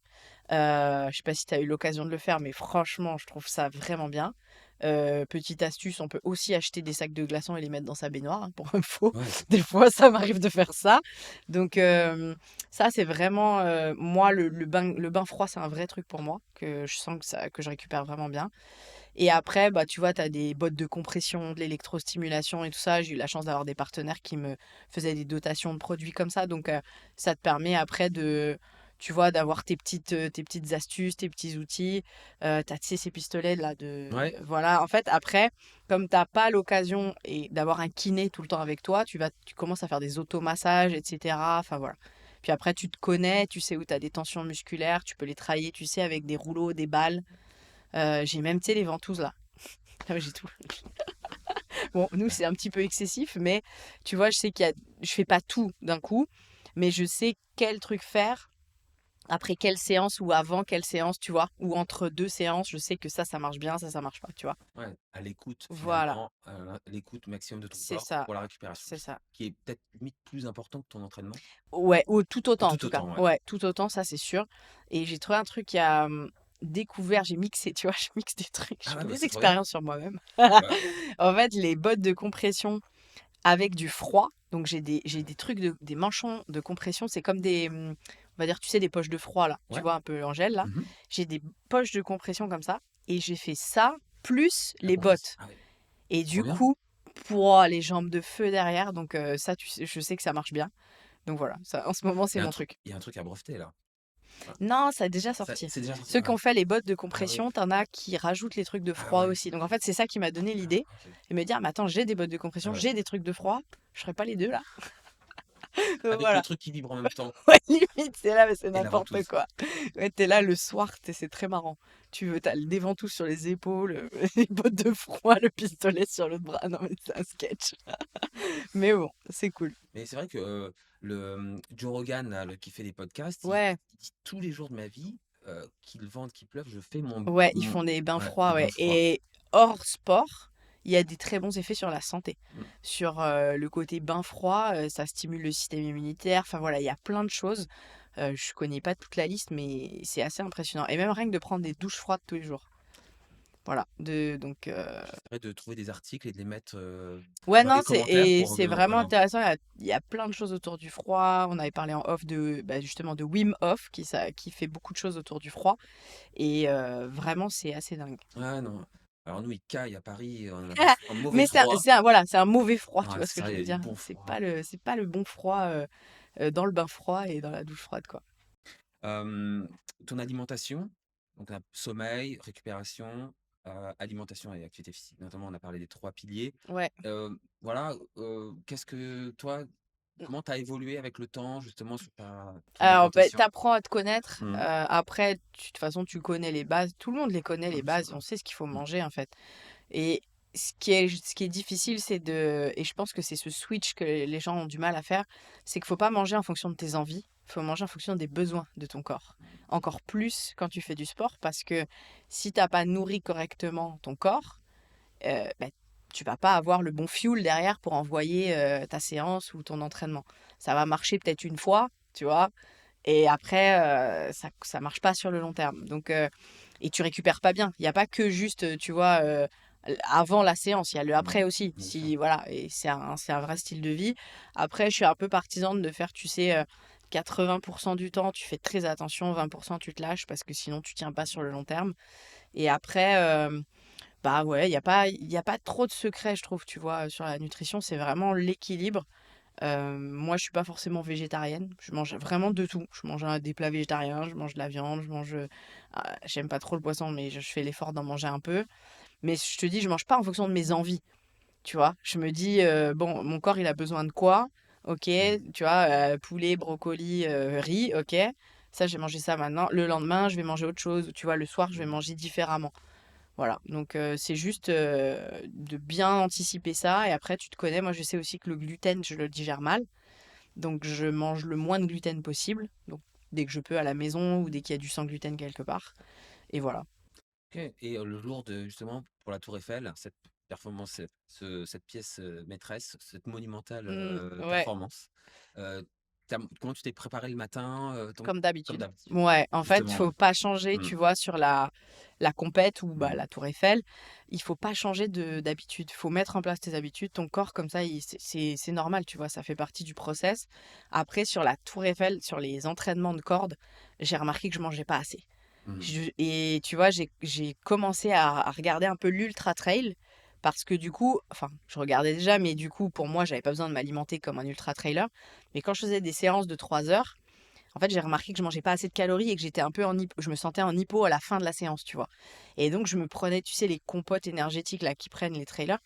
Je sais pas si tu as eu l'occasion de le faire, mais franchement, je trouve ça vraiment bien. Petite astuce, on peut aussi acheter des sacs de glaçons et les mettre dans sa baignoire, hein, pour info. Ouais. Des fois, ça m'arrive de faire ça. Donc, ça, c'est vraiment, moi, le bain froid, c'est un vrai truc pour moi, que je sens que je récupère vraiment bien. Et après, tu vois, tu as des bottes de compression, de l'électrostimulation et tout ça. J'ai eu la chance d'avoir des partenaires qui me faisaient des dotations de produits comme ça. Donc, ça te permet après tu vois, d'avoir tes petites astuces, tes petits outils. Tu as, tu sais, ces pistolets là Ouais. Voilà. En fait, après, comme t'as pas l'occasion d'avoir un kiné tout le temps avec toi, tu commences à faire des automassages, etc. Enfin, voilà. Puis après, tu te connais, tu sais où tu as des tensions musculaires, tu peux les travailler, tu sais, avec des rouleaux, des balles. J'ai même, tu sais, les ventouses là. Ah ouais, j'ai tout. Bon, nous, c'est un petit peu excessif, mais tu vois, je sais je fais pas tout d'un coup, mais je sais quel truc faire après quelle séance ou avant quelle séance, tu vois, ou entre deux séances, je sais que ça marche bien, ça marche pas, tu vois. Ouais, à l'écoute Voilà, finalement, l'écoute maximum de ton c'est corps ça, pour la récupération, c'est ça. qui est peut-être limite plus important que ton entraînement? Ouais, ou tout autant en Tout tout cas. autant, ouais. Ouais, tout autant, ça c'est sûr. Et j'ai trouvé un truc qui a découvert, j'ai mixé, tu vois, je mixe des trucs, je Ah ouais, fais bah, des c'est trop bien. expériences sur moi-même. Bah, En fait, les bottes de compression avec du froid. Donc j'ai des trucs des manchons de compression, c'est comme on va dire, tu sais, des poches de froid là, tu ouais. vois, un peu en gel là. Mmh. J'ai des poches de compression comme ça et j'ai fait ça plus La les compresse. bottes. Ah ouais, Et trop du bien. coup, pour les jambes de feu derrière, donc ça, je sais que ça marche bien. Donc voilà, ça, en ce moment, Il c'est y a un mon truc truc. il y a un truc à breveter là. Ouais. Non, ça a déjà Ça sorti. c'est déjà sorti? Ceux Ah qui ouais. ont fait les bottes de Ah oui. compression, t'en as qui rajoutent les trucs de Ah froid ouais. aussi. Donc en fait, c'est ça qui m'a donné Ah l'idée OK. de me dire, mais attends, j'ai des bottes de Ah compression, ouais. j'ai des trucs de froid, je ferais pas les deux là. Donc Avec le voilà. truc qui vibre en même temps Ouais, limite, c'est là, mais c'est et la n'importe ventouse. quoi. Ouais, t'es là le soir, c'est très marrant. T'as des ventouses sur les épaules, les bottes de froid, le pistolet sur l'autre bras. Non, mais c'est un sketch. Mais bon, c'est cool. Mais c'est vrai que, Joe Rogan là, qui fait des podcasts, Ouais, il dit: «Tous les jours de ma vie, qu'il vente, qu'il pleuve, je fais ouais, ils mon font des bains ouais, des froids, bains ouais. froids». Et hors sport, il y a des très bons effets sur la santé. Mmh. Sur le côté bain froid, ça stimule le système immunitaire. Enfin voilà, il y a plein de choses. Je connais pas toute la liste, mais c'est assez impressionnant. Et même rien que de prendre des douches froides tous les jours. Voilà. Donc, J'essaierai de trouver des articles et de les mettre, ouais, dans non, les c'est commentaires et pour c'est que vraiment voilà. intéressant. Il y a plein de choses autour du froid. On avait parlé en off justement de Wim Hof qui fait beaucoup de choses autour du froid. Et vraiment, c'est assez dingue. Ouais, non. Alors nous, il caille à Paris, on a un mauvais Mais froid. voilà, c'est un mauvais froid, tu Ouais, vois ce c'est que ça, je il y veux a du dire? bon C'est froid. pas le bon froid dans le bain froid et dans la douche froide, quoi. Hem, Ton alimentation, donc sommeil, récupération, alimentation et activité physique, notamment, on a parlé des 3 piliers. Ouais. Voilà, qu'est-ce que toi, comment tu as évolué avec le temps justement sur ton Alors, tu alimentation? à te connaître. Mmh. Après, de toute façon, tu connais les bases. Tout le monde les connaît, les Mmh, c'est bases. vrai. On sait ce qu'il faut Mmh. manger, en fait. Et ce qui est difficile, et je pense que c'est ce switch que les gens ont du mal à faire, c'est qu'il faut pas manger en fonction de tes envies. Il faut manger en fonction des besoins de ton corps. Encore plus quand tu fais du sport, parce que si t'as pas nourri correctement ton corps, tu vas pas avoir le bon fuel derrière pour envoyer ta séance ou ton entraînement. Ça va marcher peut-être une fois, tu vois, et après, ça marche pas sur le long terme. Donc, et tu récupères pas bien. Il y a pas que juste, tu vois, avant la séance, il y a le Mmh. après aussi. Bien sûr. Si voilà, et c'est un vrai style de vie. Après, je suis un peu partisane de faire, tu sais, 80 du temps, tu fais très attention, 20 tu te lâches parce que sinon tu tiens pas sur le long terme. Et après, ouais, il y a pas trop de secrets, je trouve, tu vois, sur la nutrition. C'est vraiment l'équilibre. Moi, je suis pas forcément végétarienne. Je mange vraiment de tout. Je mange des plats végétariens, je mange de la viande, je mange. J'aime pas trop le poisson, mais je fais l'effort d'en manger un peu. Mais je te dis, je mange pas en fonction de mes envies. Tu vois, je me dis, bon, mon corps, il a besoin de quoi? Ok, Mmh. tu vois, poulet, brocoli, riz, ok. Ça, j'ai mangé ça maintenant. Le lendemain, je vais manger autre chose. Tu vois, le soir, je vais Mmh. manger différemment. Voilà, donc c'est juste de bien anticiper ça. Et après, tu te connais, moi je sais aussi que le gluten, je le digère mal. Donc je mange le moins de gluten possible. Donc dès que je peux à la maison ou dès qu'il y a du sans gluten quelque part. Et voilà. OK et le jour de justement, pour la tour Eiffel, cette performance, cette pièce, maîtresse, cette monumentale, Ouais, performance, tu comment tu t'es préparé le matin, ton comme comme d'habitude. d'habitude? Ouais, en fait, Justement, faut pas changer, mmh, tu vois, sur la compète ou bah, mmh, la tour Eiffel. Il faut pas changer d'habitude. Faut mettre en place tes habitudes. Ton corps, comme ça, c'est normal, tu vois, ça fait partie du process. Après, sur la tour Eiffel, sur les entraînements de corde, j'ai remarqué que je mangeais pas assez. mmh, Et tu vois, j'ai commencé à regarder un peu l'ultra trail parce que du coup, enfin, je regardais déjà, mais du coup, pour moi, j'avais pas besoin de m'alimenter comme un ultra trailer. Mais quand je faisais des séances de 3 heures, en fait, j'ai remarqué que je mangeais pas assez de calories et que j'étais un peu je me sentais en hypo à la fin de la séance, tu vois. Et donc, je me prenais, tu sais, les compotes énergétiques là qui prennent les trailers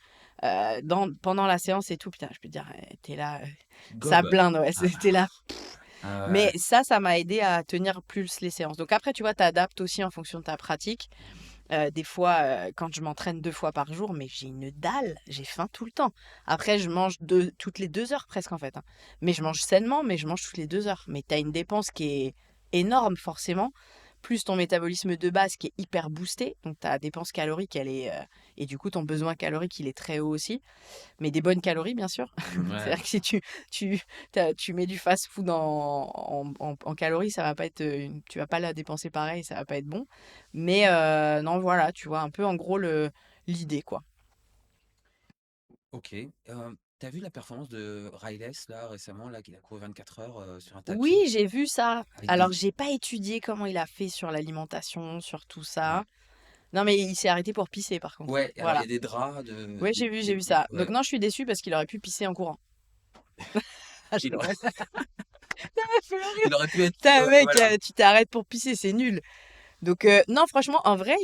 pendant la séance et tout. Putain, je peux te dire, t'es là, tu ça gobes. blinde, ouais, Ah, c'était là. ah Mais ouais. ça m'a aidé à tenir plus les séances. Donc après, tu vois, tu adaptes aussi en fonction de ta pratique. Des fois, quand je m'entraîne 2 fois par jour, mais j'ai une dalle, j'ai faim tout le temps. Après, je mange toutes les 2 heures presque en fait, hein. Mais je mange sainement, mais je mange toutes les 2 heures. Mais tu as une dépense qui est énorme forcément, plus ton métabolisme de base qui est hyper boosté. Donc ta dépense calorique, elle est, et du coup ton besoin calorique, il est très haut aussi. Mais des bonnes calories, bien sûr. Ouais. C'est-à-dire que si tu tu mets du fast-food en calories, ça va pas être, tu vas pas la dépenser pareil, ça va pas être bon. Mais non, voilà, tu vois un peu en gros l'idée, quoi. OK, tu vu la performance de Riles là récemment là, qu'il a couru 24 heures, sur un Oui, tapis j'ai vu ça. avec Alors, des j'ai pas étudié comment il a fait sur l'alimentation, sur tout ouais. ça. Non, mais il s'est arrêté pour pisser, par contre. Ouais, alors il y Voilà. a des draps de Ouais, j'ai vu des ça. Donc ouais. non, je suis déçue parce qu'il aurait pu pisser en courant. Ah, je Il rigole. Ça m'a fait rire. il aurait pu être Putain, mec, voilà. tu t'arrêtes pour pisser, c'est nul. Donc, non, franchement, en vrai,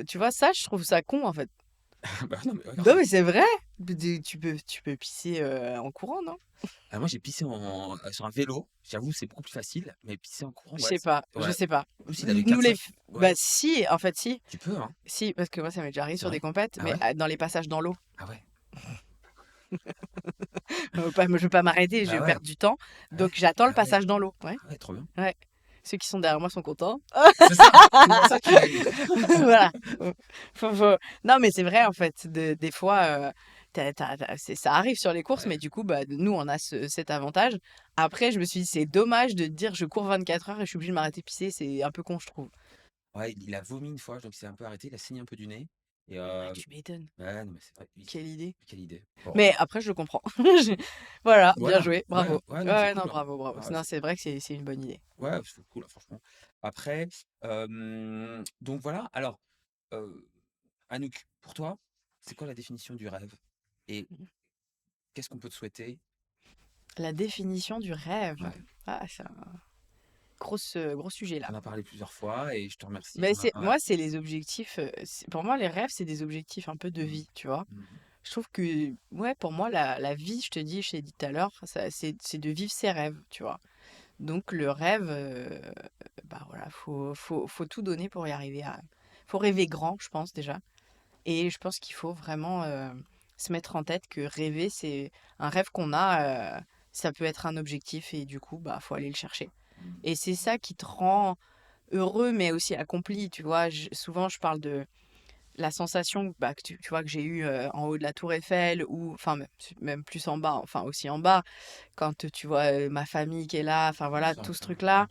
tu vois, ça, je trouve ça con, en fait. Bah, non mais ouais, Non, grave. mais c'est vrai. Tu peux pisser en courant, non? Ah moi j'ai pissé sur un vélo, j'avoue c'est beaucoup plus facile, mais pisser en courant Je ouais, sais pas, je ouais. sais pas. Même s'il avait Nous, 4-5 bah, ouais, si, en fait, si. tu peux, hein? Si, parce que moi, ça m'est déjà arrivé C'est sur des vrai? compètes, Ah mais ouais? dans les passages dans l'eau. Ah ouais? Je veux pas m'arrêter, je Bah vais ouais. perdre du temps. Ah ouais? Donc, j'attends le Ah ouais. passage dans l'eau. Ouais, Ah ouais, trop bien. ouais. Ceux qui sont derrière moi sont contents. C'est ça, c'est pour ça que tu gagnes. Voilà. Non, mais c'est vrai, en fait. Des fois, ça arrive sur les courses, Ouais, mais du coup, bah, nous, on a cet avantage. Après, je me suis dit, c'est dommage de dire je cours 24 heures et je suis obligée de m'arrêter pisser. C'est un peu con, je trouve. ouais, il a vomi une fois, donc il s'est un peu arrêté, il a saigné un peu du nez et Ah, tu m'étonnes. ouais, non mais c'est vrai, oui, Quelle idée. quelle idée. Bon, Mais après, je le comprends. Voilà, bien voilà, joué, ouais, bravo. ouais, Ouais, non, c'est ouais, non, cool, hein. bravo, bravo. Ouais, Non, c'est vrai que c'est une bonne idée. ouais, c'est cool, hein, franchement. Après, donc voilà, alors, heu, Anouk, pour toi, c'est quoi la définition du rêve? Et qu'est-ce qu'on peut te souhaiter? La définition du rêve. Ouais, Ah, c'est un gros sujet là. tu en as parlé plusieurs fois et je te remercie. Mais Ouais, ouais. moi, c'est les objectifs. Pour moi, les rêves, c'est des objectifs un peu de Mmh. vie, tu vois. Mmh. Je trouve que, ouais, pour moi, la vie, je t'ai dit tout à l'heure, c'est de vivre ses rêves, tu vois. Donc, le rêve, bah voilà, faut tout donner pour y arriver à. Faut rêver grand, je pense déjà. Et je pense qu'il faut vraiment se mettre en tête que rêver, c'est un rêve qu'on a, ça peut être un objectif et du coup, bah, faut aller le chercher. Mmh. Et c'est ça qui te rend heureux, mais aussi accompli, tu vois. Souvent, je parle de la sensation bah, que tu vois que j'ai eue en haut de la Tour Eiffel ou enfin même plus en bas, enfin aussi en bas, quand tu vois ma famille qui est là, enfin Bien voilà, sûr, tout ce ouais, truc-là,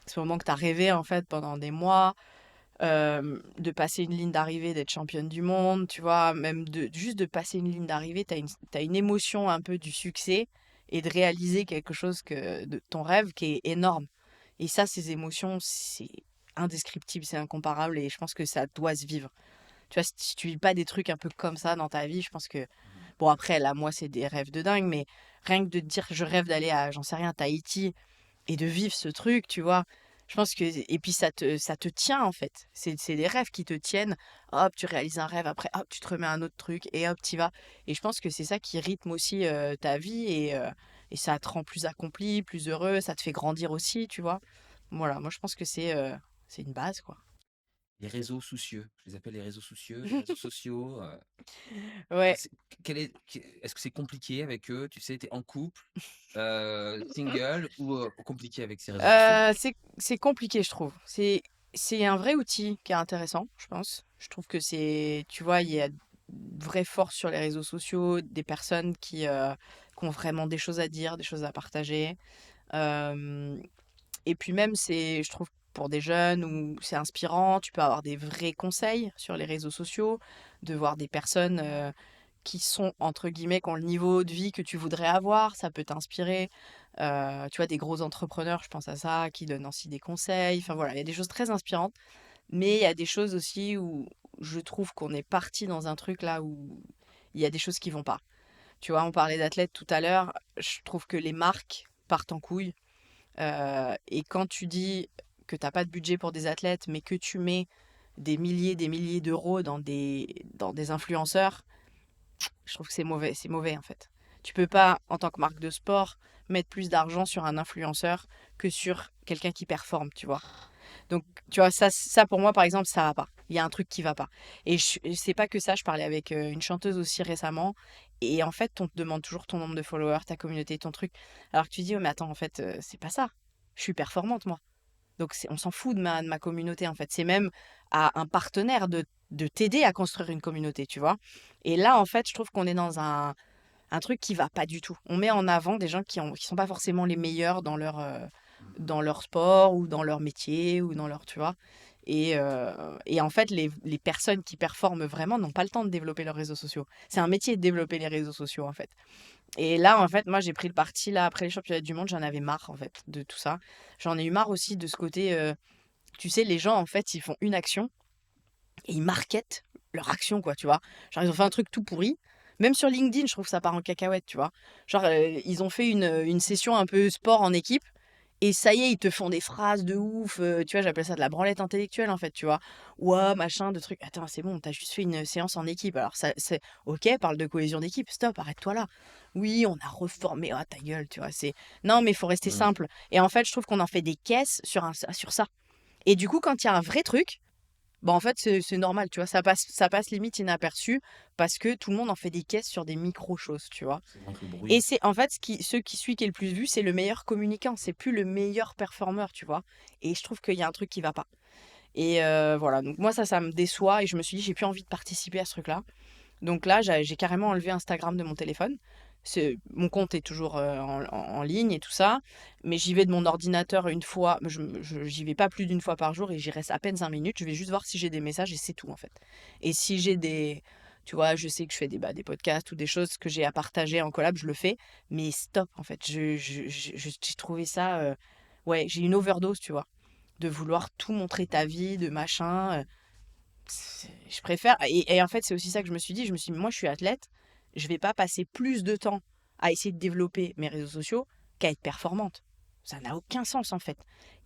ce moment que tu as rêvé en fait pendant des mois, de passer une ligne d'arrivée, d'être championne du monde, tu vois, même juste de passer une ligne d'arrivée, t'as une émotion un peu du succès et de réaliser quelque chose de ton rêve qui est énorme. Et ça, ces émotions, c'est indescriptible, c'est incomparable et je pense que ça doit se vivre. Tu vois, si tu vis pas des trucs un peu comme ça dans ta vie, je pense que, mmh. bon après, là, moi, c'est des rêves de dingue, mais Rien que de te dire: «Je rêve d'aller à, j'en sais rien, Tahiti» et de vivre ce truc, tu vois? Je pense que et puis ça te tient, en fait. C'est des rêves qui te tiennent. Hop, tu réalises un rêve, après hop, tu te remets un autre truc et hop, tu vas. Et je pense que c'est ça qui rythme aussi, ta vie et ça te rend plus accompli, plus heureux, ça te fait grandir aussi, tu vois? Voilà, moi je pense que c'est une base, quoi. Les réseaux soucieux, je les appelle les réseaux soucieux, les réseaux sociaux, Ouais. c'est est-ce que c'est compliqué avec eux? Tu sais, tu es en couple, single ou compliqué avec ces réseaux sociaux? C'est compliqué, je trouve. C'est un vrai outil qui est intéressant, je pense. Je trouve que c'est tu vois, il y a une vraie force sur les réseaux sociaux, des personnes qui ont vraiment des choses à dire, des choses à partager. Hem Et puis même, je trouve, pour des jeunes où c'est inspirant, tu peux avoir des vrais conseils sur les réseaux sociaux, de voir des personnes qui sont, entre guillemets, qui ont le niveau de vie que tu voudrais avoir, ça peut t'inspirer. Tu vois, des gros entrepreneurs, je pense à ça, qui donnent aussi des conseils. Enfin voilà, il y a des choses très inspirantes, mais il y a des choses aussi où je trouve qu'on est parti dans un truc là où il y a des choses qui vont pas. Tu vois, on parlait d'athlètes tout à l'heure, je trouve que les marques partent en couille. Et quand tu dis que tu as pas de budget pour des athlètes, mais que tu mets des milliers d'euros dans des influenceurs, je trouve que c'est mauvais en fait. Tu peux pas, en tant que marque de sport, mettre plus d'argent sur un influenceur que sur quelqu'un qui performe, tu vois. Donc, tu vois, ça pour moi, par exemple, ça va pas. Il y a un truc qui va pas. Et c'est pas que ça, je parlais avec une chanteuse aussi récemment. Et en fait, on te demande toujours ton nombre de followers, ta communauté, ton truc. Alors que tu dis, oh, mais attends, en fait, c'est pas ça. Je suis performante, moi. Donc, on s'en fout de ma communauté, en fait. C'est même à un partenaire de t'aider à construire une communauté, tu vois. Et là, en fait, je trouve qu'on est dans un truc qui va pas du tout. On met en avant des gens qui sont pas forcément les meilleurs dans leur sport ou dans leur métier ou dans leur, tu vois. Et en fait, les personnes qui performent vraiment n'ont pas le temps de développer leurs réseaux sociaux. C'est un métier de développer les réseaux sociaux, en fait. Et là, en fait, moi, j'ai pris le parti, là, après les championnats du monde, j'en avais marre, en fait, de tout ça. J'en ai eu marre aussi de ce côté, tu sais, les gens, en fait, ils font une action et ils marketent leur action, quoi, tu vois. Genre, ils ont fait un truc tout pourri. Même sur LinkedIn, je trouve que ça part en cacahuète, tu vois. Genre, ils ont fait une session un peu sport en équipe. Et ça y est, ils te font des phrases de ouf. Tu vois, j'appelle ça de la branlette intellectuelle, en fait, tu vois. Ouah, machin, de trucs. Attends, c'est bon, t'as juste fait une séance en équipe. Alors, ça, c'est ok, parle de cohésion d'équipe. Stop, arrête-toi là. Oui, on a reformé. Ah, ta gueule, tu vois. Non, mais il faut rester Mmh. simple. Et en fait, je trouve qu'on en fait des caisses sur ça. Et du coup, quand il y a un vrai truc, bah, en fait, c'est normal, tu vois? Ça passe limite inaperçu parce que tout le monde en fait des caisses sur des micro choses, tu vois? C'est moins que le Et bruit. c'est en fait, celui qui est le plus vu, c'est le meilleur communicant, c'est plus le meilleur performeur, tu vois? Et je trouve qu'il y a un truc qui va pas. Et voilà, donc moi ça me déçoit et je me suis dit: «J'ai plus envie de participer à ce truc-là». Donc là, j'ai carrément enlevé Instagram de mon téléphone. Mon compte est toujours en ligne et tout ça, mais j'y vais de mon ordinateur une fois. J'y vais pas plus d'une fois par jour et j'y reste à peine 5 minutes. Je vais juste voir si j'ai des messages et c'est tout en fait. Et si j'ai tu vois, je sais que je fais des podcasts ou des choses que j'ai à partager en collab, je le fais. Mais stop en fait. J'ai trouvé ça. Ouais, j'ai une overdose, tu vois, de vouloir tout montrer ta vie, de machin. Je préfère et en fait, c'est aussi ça que je me suis dit: «Moi, je suis athlète, je vais pas passer plus de temps à essayer de développer mes réseaux sociaux qu'à être performante». Ça n'a aucun sens, en fait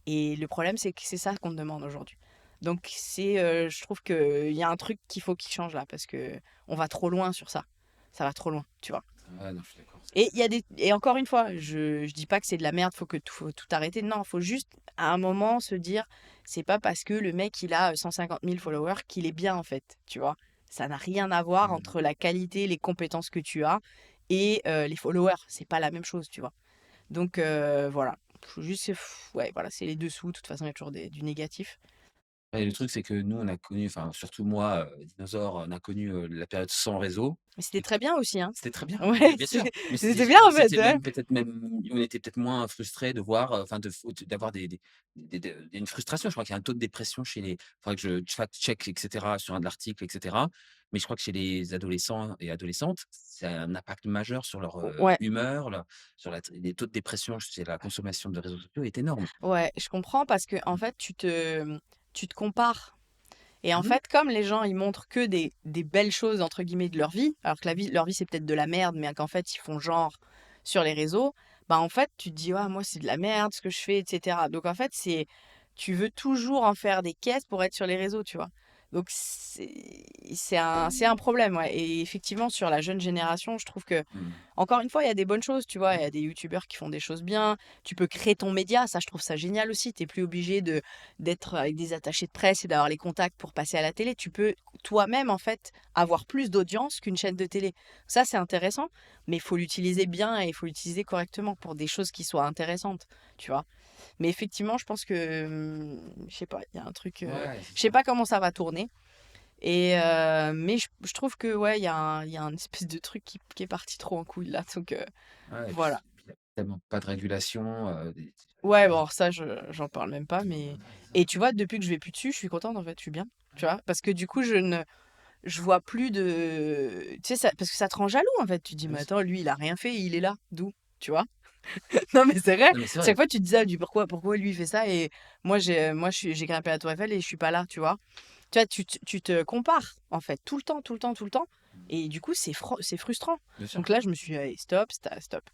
et le problème, c'est que c'est ça qu'on me demande aujourd'hui. Donc je trouve qu'il y a un truc qu'il faut qu'il change là parce que on va trop loin sur ça. Ça va trop loin, tu vois? Ah non, je suis d'accord. Et encore une fois, je dis pas que c'est de la merde, faut tout arrêter. Non, faut juste à un moment se dire, c'est pas parce que le mec il a 150 000 followers qu'il est bien en fait, tu vois. Ça n'a rien à voir Mmh. entre la qualité, les compétences que tu as et les followers. C'est pas la même chose, tu vois. Donc voilà. Faut juste, ouais, voilà, c'est les dessous. De toute façon, il y a toujours du négatif. Ouais, le truc, c'est que nous, on a connu, enfin, surtout moi, dinosaure, on a connu, la période sans réseau. Mais c'était très bien aussi, hein. C'était très bien, Ouais, bien sûr, mais c'était bien en fait, c'était ouais. même peut-être même on était peut-être moins frustrés de voir, enfin d'avoir une frustration. Je crois qu'il y a un taux de dépression chez les faudrait que je fact check et cetera sur un de l'article et cetera, mais je crois que chez les adolescents et adolescentes, ça a un impact majeur sur leur, Ouais. humeur, sur les taux de dépression chez la consommation de réseaux sociaux est énorme. Ouais, je comprends parce que en fait, tu te compares. Et en Mmh. fait, comme les gens, ils montrent que des belles choses, entre guillemets, de leur vie, alors que leur vie, c'est peut-être de la merde, mais qu'en fait, ils font genre sur les réseaux, bah, en fait, tu te dis: «Ah moi, c'est de la merde ce que je fais» et cetera. Donc en fait, tu veux toujours en faire des caisses pour être sur les réseaux, tu vois? Donc c'est un problème, ouais, et effectivement, sur la jeune génération, je trouve que Mmh. encore une fois, il y a des bonnes choses, tu vois? Il y a des youtubeurs qui font des choses bien. Tu peux créer ton média, ça, je trouve ça génial aussi. Tu es plus obligé d'être avec des attachés de presse et d'avoir les contacts pour passer à la télé. Tu peux toi-même, en fait, avoir plus d'audience qu'une chaîne de télé. Ça, c'est intéressant, mais il faut l'utiliser bien et il faut l'utiliser correctement pour des choses qui soient intéressantes, tu vois? Mais effectivement, je pense que, je sais pas, il y a un truc, Ouais, c'est je sais ça. pas comment ça va tourner, mais je trouve que, ouais, il y a un espèce de truc qui est parti trop en couille là, donc Ouais et voilà. puis il y a tellement pas de régulation, des Ouais, bon, des alors ça, j'en parle même pas, mais ouais, c'est ça. et tu vois, depuis que je vais plus dessus, je suis contente, en fait, je suis bien, tu vois? Parce que du coup, je vois plus de tu sais, ça parce que ça te rend jaloux, en fait. Tu te dis: Bien «Mais sûr. attends, lui, il a rien fait, il est là, d'où?» Tu vois? Non, mais c'est vrai. Non, mais c'est Chaque vrai. fois, tu te dis: «Ah, lui, pourquoi lui, il fait ça et j'ai grimpé à la tour Eiffel et je suis pas là», tu vois? Tu vois, tu te compares, en fait, tout le temps, tout le temps, tout le temps, Mmh. et du coup, c'est frustrant. Bien sûr. Donc là, je me suis dit: «Allez, stop, stop»,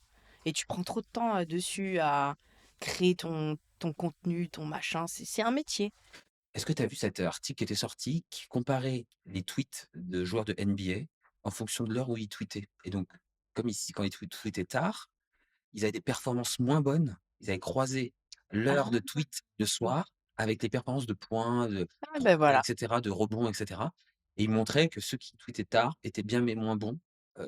et tu prends trop de temps, dessus à créer ton contenu, ton machin, c'est un métier. Est-ce que tu as vu cet article qui était sorti, qui comparait les tweets de joueurs de NBA en fonction de l'heure où ils tweetaient? Et donc, comme ici, quand ils tweetaient tard, ils avaient des performances moins bonnes. Ils avaient croisé l'heure de Ah! tweet le soir avec les performances de points, Ah ben et voilà, cetera, de rebonds et cetera, et ils montraient que ceux qui tweetaient tard étaient bien mais moins bons,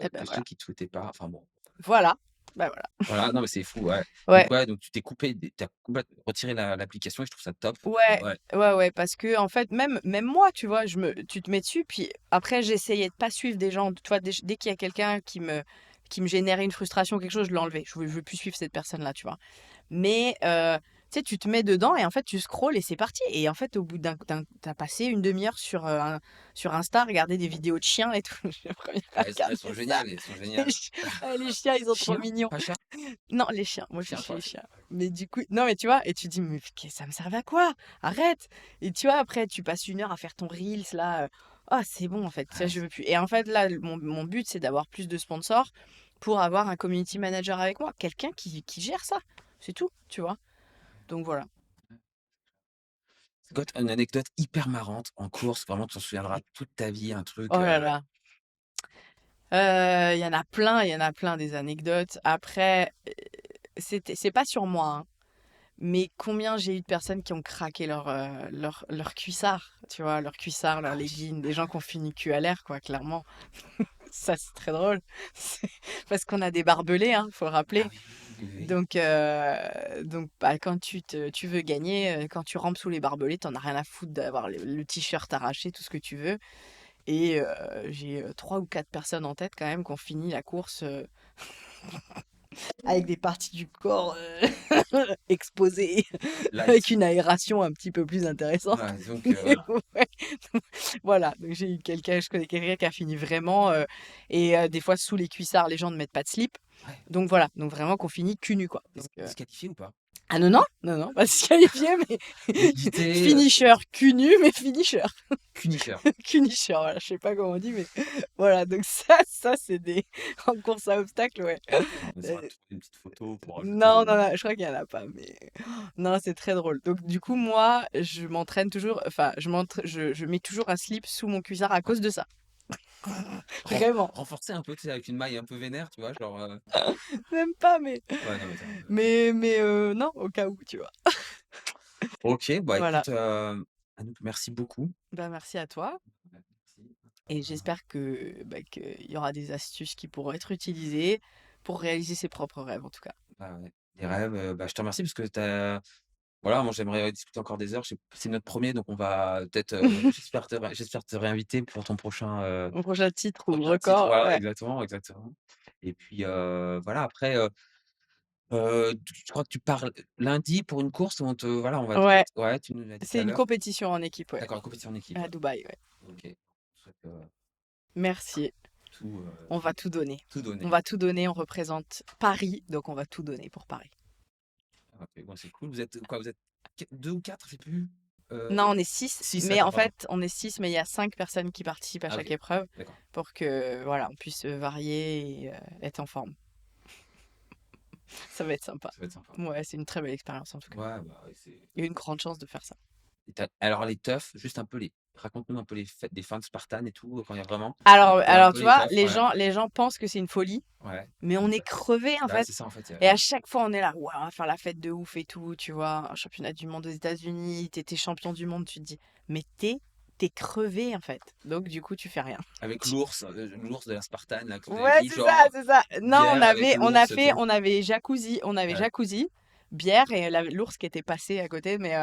et ben que ceux voilà. qui tweetaient pas. Enfin bon, Voilà, bah, voilà. voilà, non mais c'est fou, ouais. Ouais, Donc ouais, donc tu t'es coupé des tu as complètement retiré l'application et je trouve ça top. ouais, Ouais. ouais, ouais, parce que en fait, même moi, tu vois, tu te mets dessus, puis après, j'essayais de pas suivre des gens, tu vois, dès qu'il y a quelqu'un qui me générait une frustration, quelque chose, je l'enlevais. Je veux plus suivre cette personne-là, tu vois? Mais tu sais, tu te mets dedans et en fait, tu scrolles et c'est parti. Et en fait, au bout tu passé une demi-heure sur Insta, regarder des vidéos de chiens et tout. Je suis la première à Ah, elles sont regarder ça. géniales, elles sont Les géniales. chi les chiens, ils sont trop Chien? mignons. Pas chat? Non, les chiens, moi, je suis Chien, chez pas les chat. chiens. Mais du coup non, mais tu vois? Et tu dis: «Mais ça me servait à quoi? Arrête!» Et tu vois, après, tu passes une heure à faire ton reels là, «Ah, c'est bon, en fait, ça, Ouais, je veux plus». Et en fait, là, mon but, c'est d'avoir plus de sponsors pour avoir un community manager avec moi, quelqu'un qui gère ça. C'est tout, tu vois? Donc voilà. c'est quoi une anecdote hyper marrante en course, vraiment tu t'en souviendras toute ta vie, un truc, Oh là là. Il y en a plein des anecdotes. Après, c'est pas sur moi, hein, mais combien j'ai eu de personnes qui ont craqué leur cuissard, tu vois? Leur cuissard, leur ah oui. legging, des gens qui ont fini cul à l'air, quoi, clairement. Ça, c'est très drôle. C'est parce qu'on a des barbelés, hein, faut le Ah rappeler. oui, oui, oui, oui, oui. Donc bah, quand tu veux gagner, quand tu rampes sous les barbelés, tu en as rien à foutre d'avoir le t-shirt arraché, tout ce que tu veux. Et j'ai, 3 ou 4 personnes en tête quand même qui ont fini la course, avec des parties du corps, exposées, avec Light. une aération un petit peu plus intéressante. Ouais, donc Mais ouais, voilà, donc je connais quelqu'un qui a fini vraiment, et des fois sous les cuissards, les gens ne mettent pas de slip. ouais. Donc voilà, donc vraiment qu'on finit cul nu, quoi. Donc Disqualifié ou pas? ah non, non, non, non, pas disqualifié, mais Nudité, finisher, cul nu, mais finisher. punisher. Finisher, voilà, je sais pas comment on dit, mais voilà, donc ça c'est des en course à obstacles, ouais. On essaiera Heu, de trouver une petite photo pour ajouter non, au non, non, je crois qu'il y en a pas, mais non, c'est très drôle. Donc du coup, moi, je m'entraîne toujours, enfin, je mets toujours un slip sous mon cuissard à ouais. cause de ça. Renf Vraiment, renforcer un peu, tu sais, avec une maille un peu vénère, tu vois? Genre, même pas, mais ouais, non mais tu OK. non, au cas où, tu vois? OK, bah Voilà. écoute, Anouk, merci beaucoup. Bah, merci à toi Ouais, merci. et j'espère que, bah, qu'il y aura des astuces qui pourront être utilisées pour réaliser ses propres rêves, en tout cas. Bah, ouais, les rêves, bah, je te remercie parce que voilà, moi j'aimerais discuter encore des heures. C'est notre premier, donc on va peut-être, j'espère te réinviter pour ton prochain, Mon prochain titre ou prochain titre. record, Voilà, ouais. exactement, exactement. Et puis, voilà après, tu je crois que tu pars lundi pour une course où on te voilà, on va Ouais, ouais, tu nous l'as dit tout c'est à une l'heure. compétition en équipe, ouais, D'accord, compétition en équipe, à ouais. Dubaï, ouais. OK. Je souhaite, Merci, tout, on va tout donner. tout On donner. va tout donner, on représente Paris, donc on va tout donner pour Paris. OK, bon, c'est cool. Vous êtes quoi? Vous êtes 2 ou 4, je sais plus? Non, on est 6, 6, mais d'accord, en pardon. fait, on est 6, mais il y a 5 personnes qui participent à Ah chaque OK, épreuve d'accord. pour que, voilà, on puisse varier et être en forme. Ça va être sympa. Ça va être sympa. Ouais, c'est une très belle expérience en tout cas. Ouais, bah, ouais, c'est Il y a une grande chance de faire ça. et alors les teufs, juste un peu les raconte-nous un peu les fêtes des fins de Spartan et tout, quand il y a vraiment Alors, un peu tu les vois, teufs, ouais, les gens pensent que c'est une folie, ouais, mais on est exact. crevés en Bah, fait. c'est ça en fait, Et à chaque fois, on est là, ouais, on va faire la fête de ouf et tout, tu vois, un championnat du monde aux États-Unis, t'es champion du monde, tu te dis, mais t'es crevé en fait. Donc du coup, tu fais rien. avec l'ours de la Spartan là que vous avez Ouais, mis c'est ça, genre c'est ça. Non, bière avec l'ours et tout. on avait Ouais, jacuzzi, bière et l'ours qui était passé à côté, mais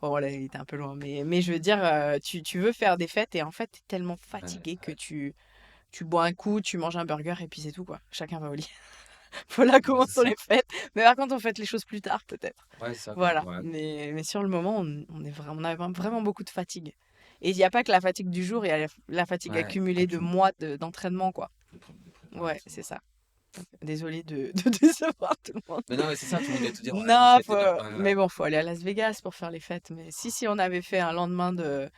bon, voilà, il était un peu loin. Mais je veux dire, tu veux faire des fêtes et en fait, t'es tellement ouais, fatigué que ouais. tu bois un coup, tu manges un burger et puis c'est tout, quoi. Chacun va au lit. Voilà Bah, comment c'est sont ça. les fêtes. Mais par contre, on fête les choses plus tard, peut-être. Ouais, c'est ça quoi, Voilà. ouais. Mais sur le moment, on a vraiment beaucoup de fatigue. Et il n'y a pas que la fatigue du jour, il y a la fatigue Ouais, accumulée de accumule mois d'entraînement, quoi. de Ouais, préparation, c'est ouais. ça. Désolée de décevoir tout le monde. Mais non, mais c'est ça, tout le monde doit te dire: «Ouais, vous Non, fêtez bien». Ouais, mais ouais. bon, faut aller à Las Vegas pour faire les fêtes. Mais si, on avait fait un lendemain de.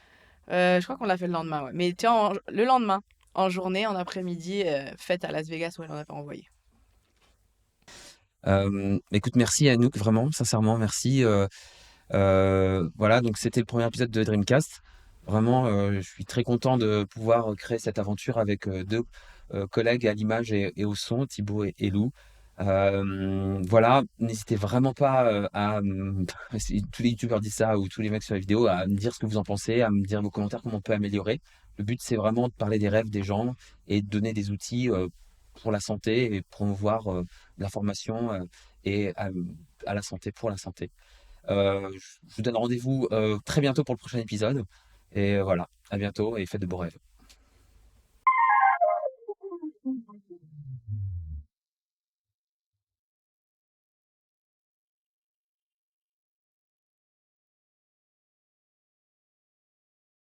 Je crois qu'on l'a fait le lendemain, ouais. Mais tiens, le lendemain, en journée, en après-midi, fête à Las Vegas, ouais, on avait envoyé. Écoute, merci Anouk, vraiment, sincèrement, merci. Voilà, donc c'était le premier épisode de Dreamcast. Vraiment, je suis très content de pouvoir créer cette aventure avec deux collègues à l'image et au son, Thibaut et Lou. Voilà, n'hésitez vraiment pas si tous les youtubeurs disent ça ou tous les mecs sur les vidéos, à me dire ce que vous en pensez, à me dire vos commentaires, comment on peut améliorer. Le but, c'est vraiment de parler des rêves des gens et de donner des outils pour la santé et promouvoir la formation et à la santé, pour la santé. Je vous donne rendez-vous très bientôt pour le prochain épisode. Et voilà, à bientôt et faites de beaux rêves.